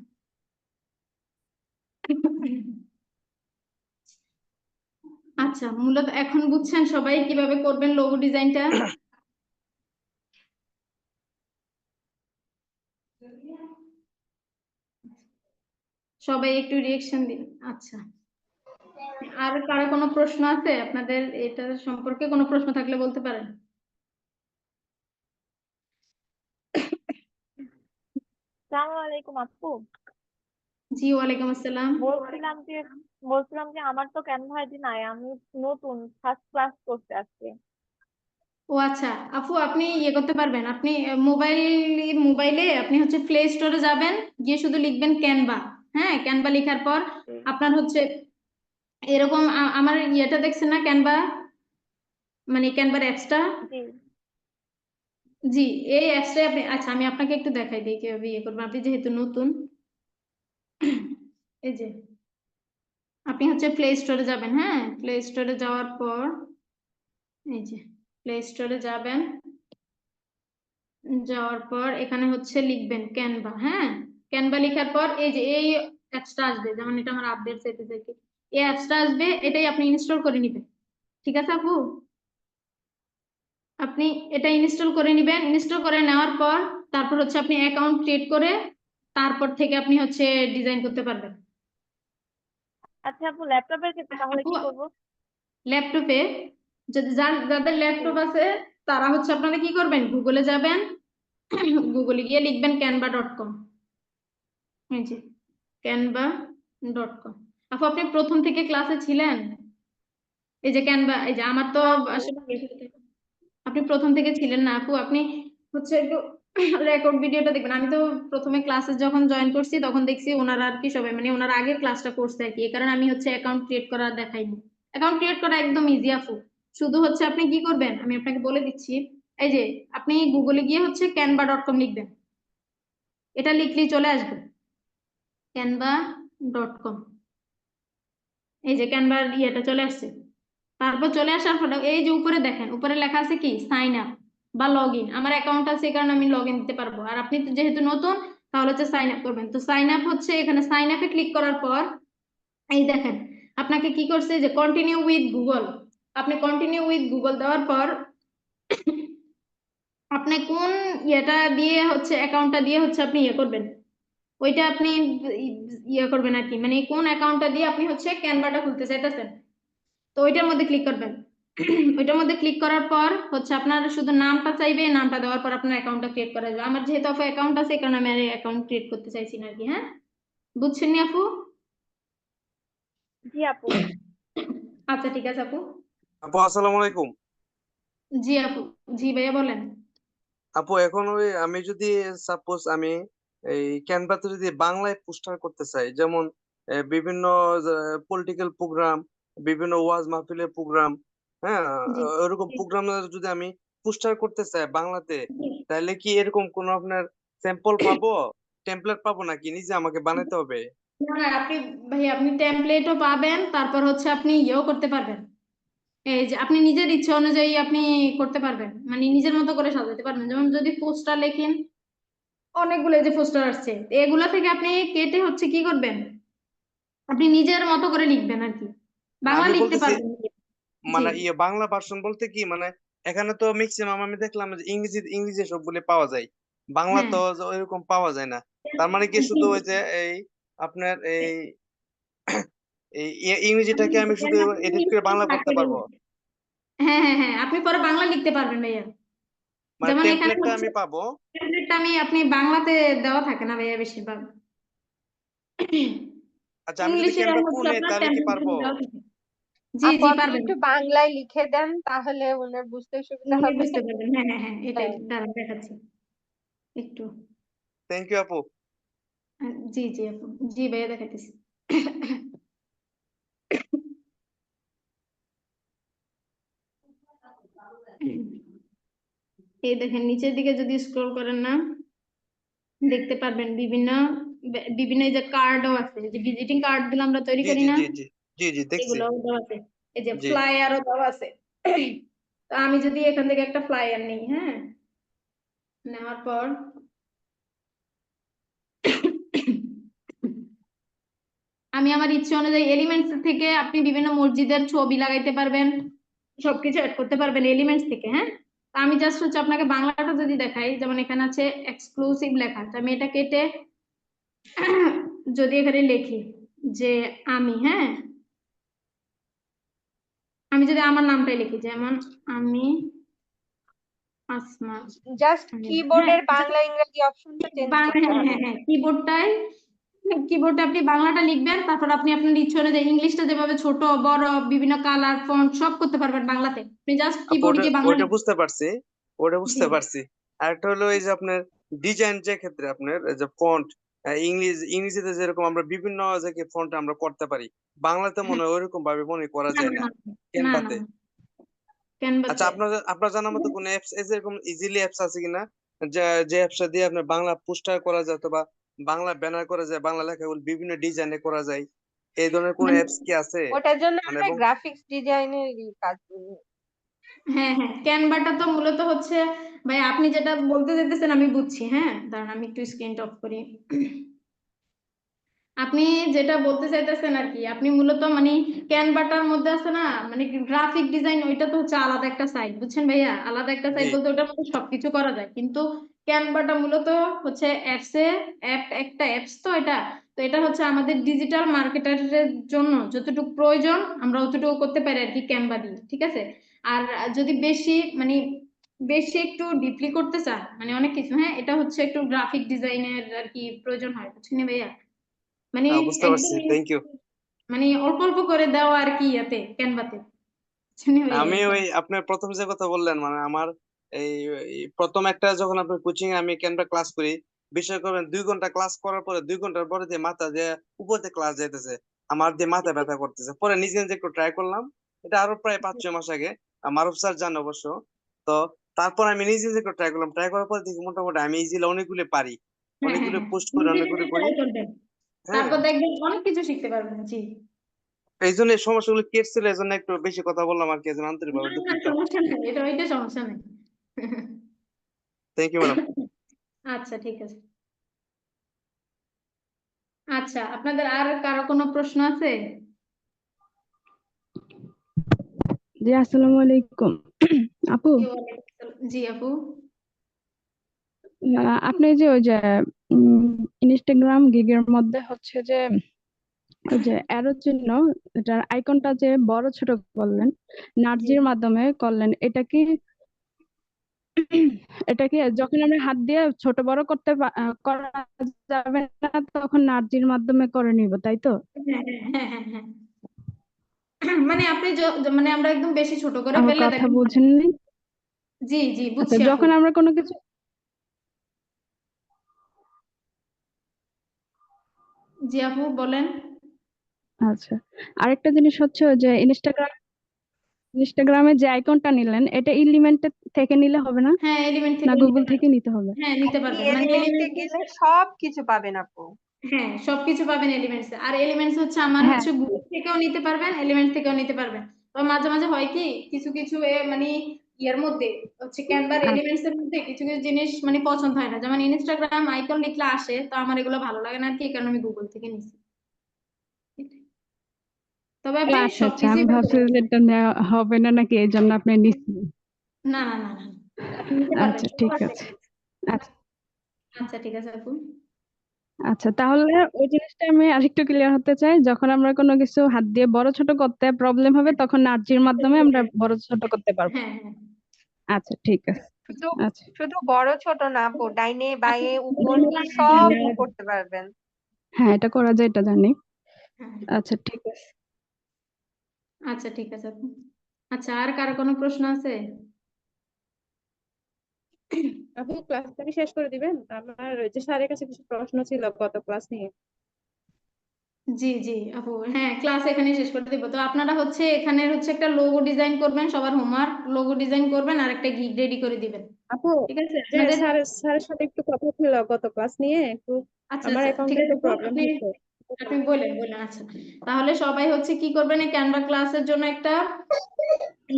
আচ্ছা, মূলত এখন বুঝছেন সবাই কিভাবে করবেন লোগো ডিজাইনটা? সবাই একটু রিয়েকশন দিন। আচ্ছা, আর কারো কোনো প্রশ্ন আছে আপনাদের এটা সম্পর্কে? কোনো প্রশ্ন থাকলে বলতে পারেন। আসসালামু আলাইকুম আপু। জি, ওয়ালাইকুম আসসালাম। বলছিলাম যে আমার তো ক্যানভা আইডি নাই, আমি নতুন ফার্স্ট ক্লাস করতে আসছি। ও আচ্ছা, আপু আপনি ইয়ে করতে পারবেন, আপনি মোবাইলে আপনি হচ্ছে প্লে স্টোরে যাবেন, গিয়ে শুধু লিখবেন ক্যানভা। হ্যাঁ, ক্যানভা লেখার পর আপনার হচ্ছে এরকম আমার ইয়েটা দেখছেন না, ক্যানভা মানে ক্যানভার অ্যাপসটা? জি জি, এই অ্যাপসটাই আপনি, আচ্ছা আমি আপনাকে একটু দেখাই দিই কিভাবে ইয়ে করবেন, আপনি যেহেতু নতুন। এই যে আপনি হচ্ছে প্লে স্টোরে যাবেন, হ্যাঁ, প্লে স্টোরে যাওয়ার পর এই যে প্লে স্টোরে যাবেন, যাওয়ার পর এখানে হচ্ছে লিখবেন ক্যানভা। হ্যাঁ, ক্যানভা লেখার পর এই যে এই অ্যাপসটা আসবে, যেমন এটা আমার আপডেট চাইতে চাইতে এই অ্যাপসটা আসবে, এটাই আপনি ইনস্টল করে নেবেন। ঠিক আছে আপু, আপনি এটা ইনস্টল করে নেবেন। ইনস্টল করে নেওয়ার পর তারপর হচ্ছে আপনি অ্যাকাউন্ট ক্রিয়েট করে তারপর থেকে আপনি হচ্ছে ডিজাইন করতে পারবেন। আচ্ছা আপু, ল্যাপটপের ক্ষেত্রে তাহলে আপু কি করব? ল্যাপটপে, যদি যাদের জি ল্যাপটপ আছে তারা হচ্ছে আপনারা কি করবেন, গুগলে যাবেন, গুগলে গিয়ে লিখবেন canva.com। এই যে canva.com। আপু আপনি প্রথম থেকে ক্লাসে ছিলেন? এই যে ক্যানভা, এই যে আমার তো না আপু। আসলে আপনি প্রথম থেকে ছিলেন না আপু, আপনি হচ্ছে একটু রেকর্ড ভিডিওটা দেখবেন। আমি তো প্রথমে ক্লাসে যখন জয়েন করছি তখন দেখছি ওনারা আর কি সবাই মানে ওনারা আগের ক্লাসটা করছে আর কি, এই কারণে আমি হচ্ছে অ্যাকাউন্ট ক্রিয়েট করা দেখাইনি। অ্যাকাউন্ট ক্রিয়েট করা একদম ইজি আপু। শুধু হচ্ছে আপনি কি করবেন আমি আপনাকে বলে দিচ্ছি। এই যে আপনি গুগলে গিয়ে হচ্ছে canva.com লিখবেন, এটা লিখলেই চলে আসবে canva.com। এই যে ক্যানভার ইয়েটা চলে আসছে। তারপর চলে আসার পরে এই যে উপরে দেখেন, উপরে লেখা আছে কি সাইন আপ বা লগ ইন। আমার অ্যাকাউন্ট আছে এই কারণে আমি লগ ইন দিতে পারবো, আর আপনি তো যেহেতু নতুন তাহলে হচ্ছে সাইন আপ করবেন। তো সাইন আপ হচ্ছে এখানে সাইন আপে ক্লিক করার পর এই দেখেন আপনাকে কি করছে যে কন্টিনিউ উইথ গুগল। আপনি কন্টিনিউ উইথ গুগল দেওয়ার পর আপনি কোন ইয়েটা দিয়ে হচ্ছে অ্যাকাউন্টটা দিয়ে হচ্ছে আপনি ইয়ে করবেন, ওইটা আপনি ইয়ে করবেন আর কি, মানে কোন অ্যাকাউন্টটা দিয়ে আপনি হচ্ছে ক্যানভাটা খুলতে চাইতেছেন, তো ওইটার মধ্যে ক্লিক করবেন। ওইটার মধ্যে ক্লিক করার পর হচ্ছে আপনার শুধু নামটা চাইবে, নামটা দেওয়ার পর আপনার অ্যাকাউন্টটা ক্রিয়েট করা যাবে। আমার যেহেতু আপু অ্যাকাউন্ট আছে এই কারণে আমি অ্যাকাউন্ট ক্রিয়েট করতে চাইছি না আর কি। হ্যাঁ, বুঝছেন নি আপু? জি আপু। আচ্ছা ঠিক আছে আপু। আপু আসসালামু আলাইকুম। জি আপু, জি ভাইয়া বলেন। আপু এখন ওই আমি যদি সাপোজ আমি এই ক্যানভাতে যদি বাংলায় পোস্টার করতে চাই, যেমন বিভিন্ন পলিটিক্যাল প্রোগ্রাম, বিভিন্ন ওয়াজ মাহফিলের প্রোগ্রাম, হ্যাঁ, জি ওরকম প্রোগ্রাম যদি আমি পোস্টার করতে চাই বাংলাতে, তাহলে কি এরকম কোন আপনার স্যাম্পল পাবো, টেমপ্লেট পাবো, নাকি নিজে আমাকে বানাতে হবে? না না, আপনি ভাই আপনি টেমপ্লেটও পাবেন, তারপর হচ্ছে আপনি ইয়েও করতে পারবেন, এই যে আপনি নিজের ইচ্ছা অনুযায়ী আপনি করতে পারবেন, মানে নিজের মতো করে সাজাতে পারবেন। যেমন যদি পোস্টার লেখেন, অনেকগুলো এই যে পোস্টার আসছে, এগুলা থেকে আপনি কেটে হচ্ছে কি করবেন, আপনি নিজের মতো করে লিখবেন আর কি, না, বাংলা আমি লিখতে বলতেছি পারবেন। জি মানে বাংলা ভার্সন বলতে কি মানে এখানে তো ম্যাক্সিমাম আমি দেখলাম যে ইংরেজি সবগুলো পাওয়া যায়, বাংলা হ্যাঁ তো ওইরকম পাওয়া যায় না। তার মানে কি জি শুধু ওই জি। যে আপনার এই ইংরেজিটাকে আমি শুধু আপনি এডিট করে ইংলিশ বাংলা করতে থাকে। পারবো, হ্যাঁ হ্যাঁ হ্যাঁ, আপনি পরে বাংলা লিখতে পারবেন ভাইয়া। মানে যেমন এখানে টেমপ্লেটটা হচ্ছে আমি পাবো। টেমপ্লেটটা আপনি বাংলাতে দেওয়া থাকে না ভাইয়া বেশিরভাগ, আচ্ছা, আমি যদি ইংলিশে ক্যানভা হচ্ছে খুলি আপনার তাহলে কি টেমপ্লেট পারবো? দেওয়া থাকে। জি আপু জি আপনি পারবেন, একটু বাংলায় লিখে দেন, তাহলে ওনার বুঝতে সুবিধা উনি হবে। বুঝতে পারবেন। হ্যাঁ হ্যাঁ হ্যাঁ, এটাই হ্যাঁ। দাঁড়ান দেখাচ্ছি একটু। থ্যাংক ইউ আপু। জি জি আপু, জি ভাইয়া দেখাইতেছি। এই দেখেন নিচের দিকে যদি স্ক্রল করেন না, দেখতে পারবেন বিভিন্ন বিভিন্ন এই যে কার্ডও আছে, যে ভিজিটিং কার্ড গুলো আমরা তৈরি জি করি জি না, জি জি জি জি দেখছি। এগুলোও দেওয়া আছে। এই যে জি ফ্লায়ারও দেওয়া আছে। তো আমি যদি এখান থেকে একটা ফ্লায়ার নিই, হ্যাঁ, নেওয়ার পর আমি আমার ইচ্ছে অনুযায়ী এলিমেন্টস থেকে আপনি বিভিন্ন মসজিদের ছবি লাগাইতে পারবেন, সবকিছু অ্যাড করতে পারবেন এলিমেন্টস থেকে। হ্যাঁ, তো আমি জাস্ট হচ্ছে আপনাকে বাংলাটা যদি দেখাই, যেমন এখানে আছে এক্সক্লুসিভ লেখা, তো আমি এটা কেটে যদি এখানে লিখি যে আমি, হ্যাঁ, আমি যদি আমার নামটাই লিখি, যেমন আমি আসমা, জাস্ট হ্যাঁ, কিবোর্ডের বাংলা ইংরেজি অপশনটা চেঞ্জ করতে হ্যাঁ হবে। হ্যাঁ হ্যাঁ, কিবোর্ডে আপনি বাংলাটা লিখবেন, তারপর আপনি আপনার ইচ্ছে অনুযায়ী ইংলিশটা যেভাবে ছোট বড় বিভিন্ন কালার ফন্ট সব করতে পারবেন বাংলাতে, আপনি জাস্ট আপু, কিবোর্ডে ওটা গিয়ে বাংলা ওটা লিখবেন। বুঝতে পারছি, ওটা জি বুঝতে পারছি। আর একটা হলো এই যে আপনার ডিজাইন যে ক্ষেত্রে আপনার এই যে ফন্ট, ইংরেজিতে যেরকম আমরা বিভিন্ন জায়গায় ফন্ট আমরা করতে পারি, বাংলাতে হ্যাঁ, মনে হয় ওইরকম ভাবে মনে করা না যায় না না না না ক্যানভাতে। না, আচ্ছা, ক্যানভাতে। আপনার জানার মতো কোনো অ্যাপস এরকম ইজিলি অ্যাপস আছে কিনা, যে যে অ্যাপসটা দিয়ে আপনার বাংলা পোস্টার করা যায় অথবা বাংলা ব্যানার করা যায়, বাংলা লেখাগুলো বিভিন্ন ডিজাইনে করা যায়, এই ধরনের কোনো মানে অ্যাপস কি আছে? ওটার জন্য মানে আমরা এবং গ্রাফিক্স ডিজাইনেরই কাজ করি। হ্যাঁ হ্যাঁ, ক্যানভাটা তো মূলত হচ্ছে, ভাই আপনি যেটা বলতে চাইতেছেন আমি বুঝছি। হ্যাঁ, দাঁড়ান আমি একটু স্ক্রিনটা অফ করি। আপনি যেটা বলতে চাইতেছেন আর কি, আপনি মূলত মানে ক্যানভাটার মধ্যে আছে না, মানে গ্রাফিক ডিজাইন, ওইটা তো হচ্ছে আলাদা একটা সাইট, বুঝছেন ভাইয়া, আলাদা একটা জি সাইট বলতে ওটার মধ্যে সবকিছু করা যায়, কিন্তু ক্যানভাটা মূলত হচ্ছে একটা অ্যাপস তো এটা, তো এটা হচ্ছে আমাদের ডিজিটাল মার্কেটারের জন্য যতটুকু প্রয়োজন আমরা অতটুকু করতে পারি আর কি ক্যানভা দিয়ে, ঠিক আছে। আর যদি বেশি মানে বেশি একটু ডিপলি করতে চান, মানে অনেক কিছু, হ্যাঁ, এটা হচ্ছে একটু গ্রাফিক ডিজাইনের আর কি প্রয়োজন হয়, বুঝছেন ভাইয়া, মানে হ্যাঁ, বুঝতে পারছি, একদম থ্যাংক ইউ। মানে অল্প অল্প করে দেওয়া আর কি ইয়াতে ক্যানভাতে, বুঝছেন ভাইয়া আমি এটা। ওই আপনার প্রথম যে কথা বললেন মানে আমার এই এই প্রথম একটা যখন আপনার কোচিং এ আমি ক্যানভা ক্লাস করি, বিষয় করবেন 2 ঘন্টা ক্লাস করার পরে 2 ঘন্টার পরে দিয়ে মাথা দিয়ে উপরে ক্লাস যাইতেছে, আমার দিয়ে মাথা ব্যথা করতেছে, পরে নিজে নিজে একটু ট্রাই করলাম, এটা আরো প্রায় 5-6 মাস আগে, মারুফ স্যার জান অবশ্য। তো তারপর আমি নিজে নিজে একটু ট্রাই করলাম, ট্রাই করার পর দেখি মোটামুটি আমি ইজিলি অনেকগুলো পারি, হ্যাঁ হ্যাঁ অনেকগুলো হ্যাঁ, পোস্ট করে নিজে অনেকগুলো নিজে করি। ট্রাই করবেন, হ্যাঁ, তারপর দেখবেন অনেক কিছু শিখতে পারবেন। জি, এই জন্য এই সমস্যাগুলো কেটেছিল, এই জন্য একটু বেশি কথা বললাম আর কি, এই জন্য না আন্তরিকভাবে না দুঃখিত। সমস্যা নেই, এটা সমস্যা নেই। Thank you madam. আচ্ছা ঠিক আছে। আচ্ছা, আপনাদের আর কারো কোনো প্রশ্ন আছে? জি, আসসালামু আলাইকুম। আপু, জি, ওয়ালাইকুম আসসালাম। জি আপু। আপনি যে ওই যে ইনস্টাগ্রাম গিগের মধ্যে হচ্ছে যে ওই যে অ্যারো চিহ্ন, এটার আইকনটা যে বড় ছোট করলেন, জি নার্জির মাধ্যমে করলেন, এটা কি যখন আমরা হাত দিয়ে ছোট বড় করা যাবে না, তখন নার্জির মাধ্যমে করে নিব, তাই তো? হ্যাঁ হ্যাঁ হ্যাঁ হ্যাঁ হ্যাঁ। মানে আপনি মানে আমরা একদম বেশি ছোট করে আমার ফেললে কথা দেখেন। বুঝেননি? জি জি আচ্ছা, বুঝছি আপু। যখন আমরা কোনো কিছু, জি আপু বলেন। আচ্ছা, আরেকটা জিনিস হচ্ছে ওই যে ইনস্টাগ্রামে যে আইকনটা নিলেন, এটা এলিমেন্ট থেকে নিলে হবে না, হ্যাঁ, এলিমেন্ট না থেকে নিতে গুগল থেকে পারবেন। নিতে হবে? হ্যাঁ নিতে আপনি পারবেন, মানে এলিমেন্টসে এলিমেন্টস, গেলে সব কিছু পাবেন আপু। হ্যাঁ সবকিছু পাবেন এলিমেন্টস। আর এলিমেন্টস হচ্ছে আমার হ্যাঁ, হচ্ছে গুগল থেকেও নিতে পারবেন, এলিমেন্টস থেকেও নিতে পারবেন। তো মাঝে মাঝে হয় কি কিছু কিছু মানে ইয়ার মধ্যে হচ্ছে ক্যানভার এলিমেন্টস এর মধ্যে কিছু কিছু জিনিস মানে পছন্দ হয় না, যেমন ইনস্টাগ্রাম আইকন লিখলে আসে, তো আমার এগুলো ভালো লাগে না আর কি, এই কারণে আমি গুগল থেকে নিছি। তবে আপনি আচ্ছা আচ্ছা, আমি সবকিছুই ভাবছি পারবেন। যে এটা নেওয়া হবে না নাকি, এই জন্য আপনি নিচ্ছেন। না না না না, আপনি নিতে পারবেন, আচ্ছা ঠিক আছে। আচ্ছা আচ্ছা ঠিক আছে আপু। আচ্ছা, তাহলে ওই জিনিসটা আমি আরেকটু ক্লিয়ার হতে চাই, যখন আমরা কোনো কিছু হাত দিয়ে বড় ছোট করতে প্রবলেম হবে তখন নার্জির মাধ্যমে আমরা বড় ছোট করতে পারবো। হ্যাঁ হ্যাঁ আচ্ছা ঠিক আছে। শুধু আচ্ছা শুধু বড় ছোট না আপু, ডাইনে বাঁয়ে উপর ডাইনে নিচ বাঁয়ে সব হ্যাঁ, করতে পারবেন। হ্যাঁ এটা করা যায়, এটা জানি। হ্যাঁ। আচ্ছা ঠিক আছে। আচ্ছা ঠিক আছে আপু। আচ্ছা, আর কারো কোনো প্রশ্ন আছে? আপু ক্লাসটা কি শেষ করে দিবেন? আমার ওই যে স্যারের কাছে কিছু প্রশ্ন ছিল গত ক্লাস নিয়ে। জি জি আপু, হ্যাঁ ক্লাস এখানে শেষ করে দিব। তো আপনারা হচ্ছে এখানে হচ্ছে একটা লোগো ডিজাইন করবেন, সবার হোমওয়ার্ক লোগো ডিজাইন করবেন আর একটা গিগ রেডি করে দিবেন, আপু ঠিক আছে যে আপনাদের? স্যারের সাথে একটু কথা ছিল গত ক্লাস নিয়ে, একটু আচ্ছা আমার আচ্ছা ঠিক অ্যাকাউন্টে আছে একটু আপু, প্রবলেম আপনি হচ্ছে। আপনি বলেন বলেন। আচ্ছা, তাহলে সবাই হচ্ছে কি করবেন, এই ক্যানভা ক্লাসের জন্য একটা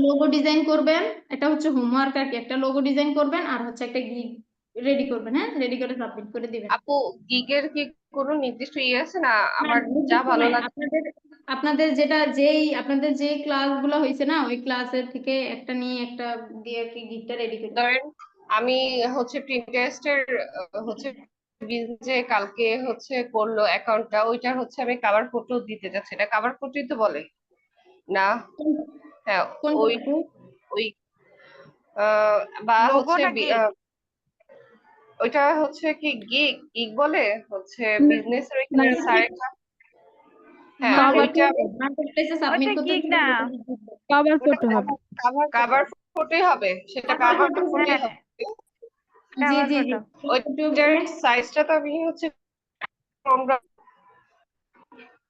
লোগো ডিজাইন করবেন, এটা হচ্ছে হোমওয়ার্ক আর কি, একটা লোগো ডিজাইন করবেন আর হচ্ছে একটা গিগ রেডি করবেন, হ্যাঁ রেডি করে সাবমিট করে দিবেন। আপু গিগের কি কোনো নির্দিষ্ট ইয়ে আছে না? না, আমার যা নির্দিষ্ট ভালো নাই। লাগে। আপনাদের আপনাদের যে ক্লাসগুলো হয়েছে না, ওই ক্লাসের থেকে একটা নিয়ে একটা দিয়ে আর কি গিগটা রেডি করে দিবেন। ধরেন আমি হচ্ছে প্রিন্টারেস্টের হচ্ছে যে কালকে হচ্ছে করলো অ্যাকাউন্টটা, ওইটার হচ্ছে আমি কাভার ফটো দিতে যাচ্ছি, এটা কাভার ফটোই তো বলে না? হ্যাঁ, কোনটা ওই আপু? ওই বা লোগো হচ্ছে না গিগ? ওইটা হচ্ছে কি গিগ গিগ বলে হচ্ছে বিজনেসের না, ওইখানে স্যার। হ্যাঁ ওইটা মার্কেটপ্লেসে সাবমিট ওটা করতে গিগ দিলে না, কভার ওটা ফটো হবে। Cover cover photo. ফটোই হবে, সেটা কাভার কাভার ফটো, ফটোই হ্যাঁ হবে। জি কাভার জি জি, ফটো। ওইটার সাইজটা তো আমি হচ্ছে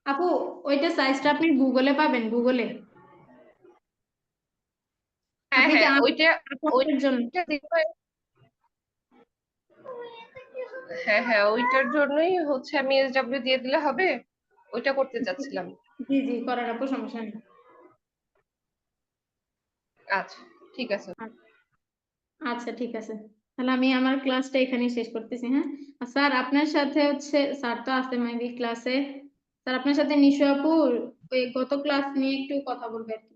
আপু ওইটা সাইজটা আপনি গুগলে পাবেন, গুগলে। হ্যাঁ আপনি কি হ্যাঁ ওইটা আপনার জন্য? ওইটা হ্যাঁ হ্যাঁ ওইটার জন্যই হচ্ছে আমি এসডব্লিউ দিয়ে দিলে হবে, ওইটা করতে চাচ্ছিলাম। জি জি করার আপু, সমস্যা নেই। আচ্ছা ঠিক আছে। আচ্ছা ঠিক আছে, তাহলে আমি আমার ক্লাসটা এখানেই শেষ করতেছি, হ্যাঁ। আর স্যার আপনার সাথে হচ্ছে, স্যার তো আছে মেবি ক্লাসে, স্যার আপনার সাথে নিশু আপু ওই গত ক্লাস নিয়ে একটু কথা বলবে আর কি।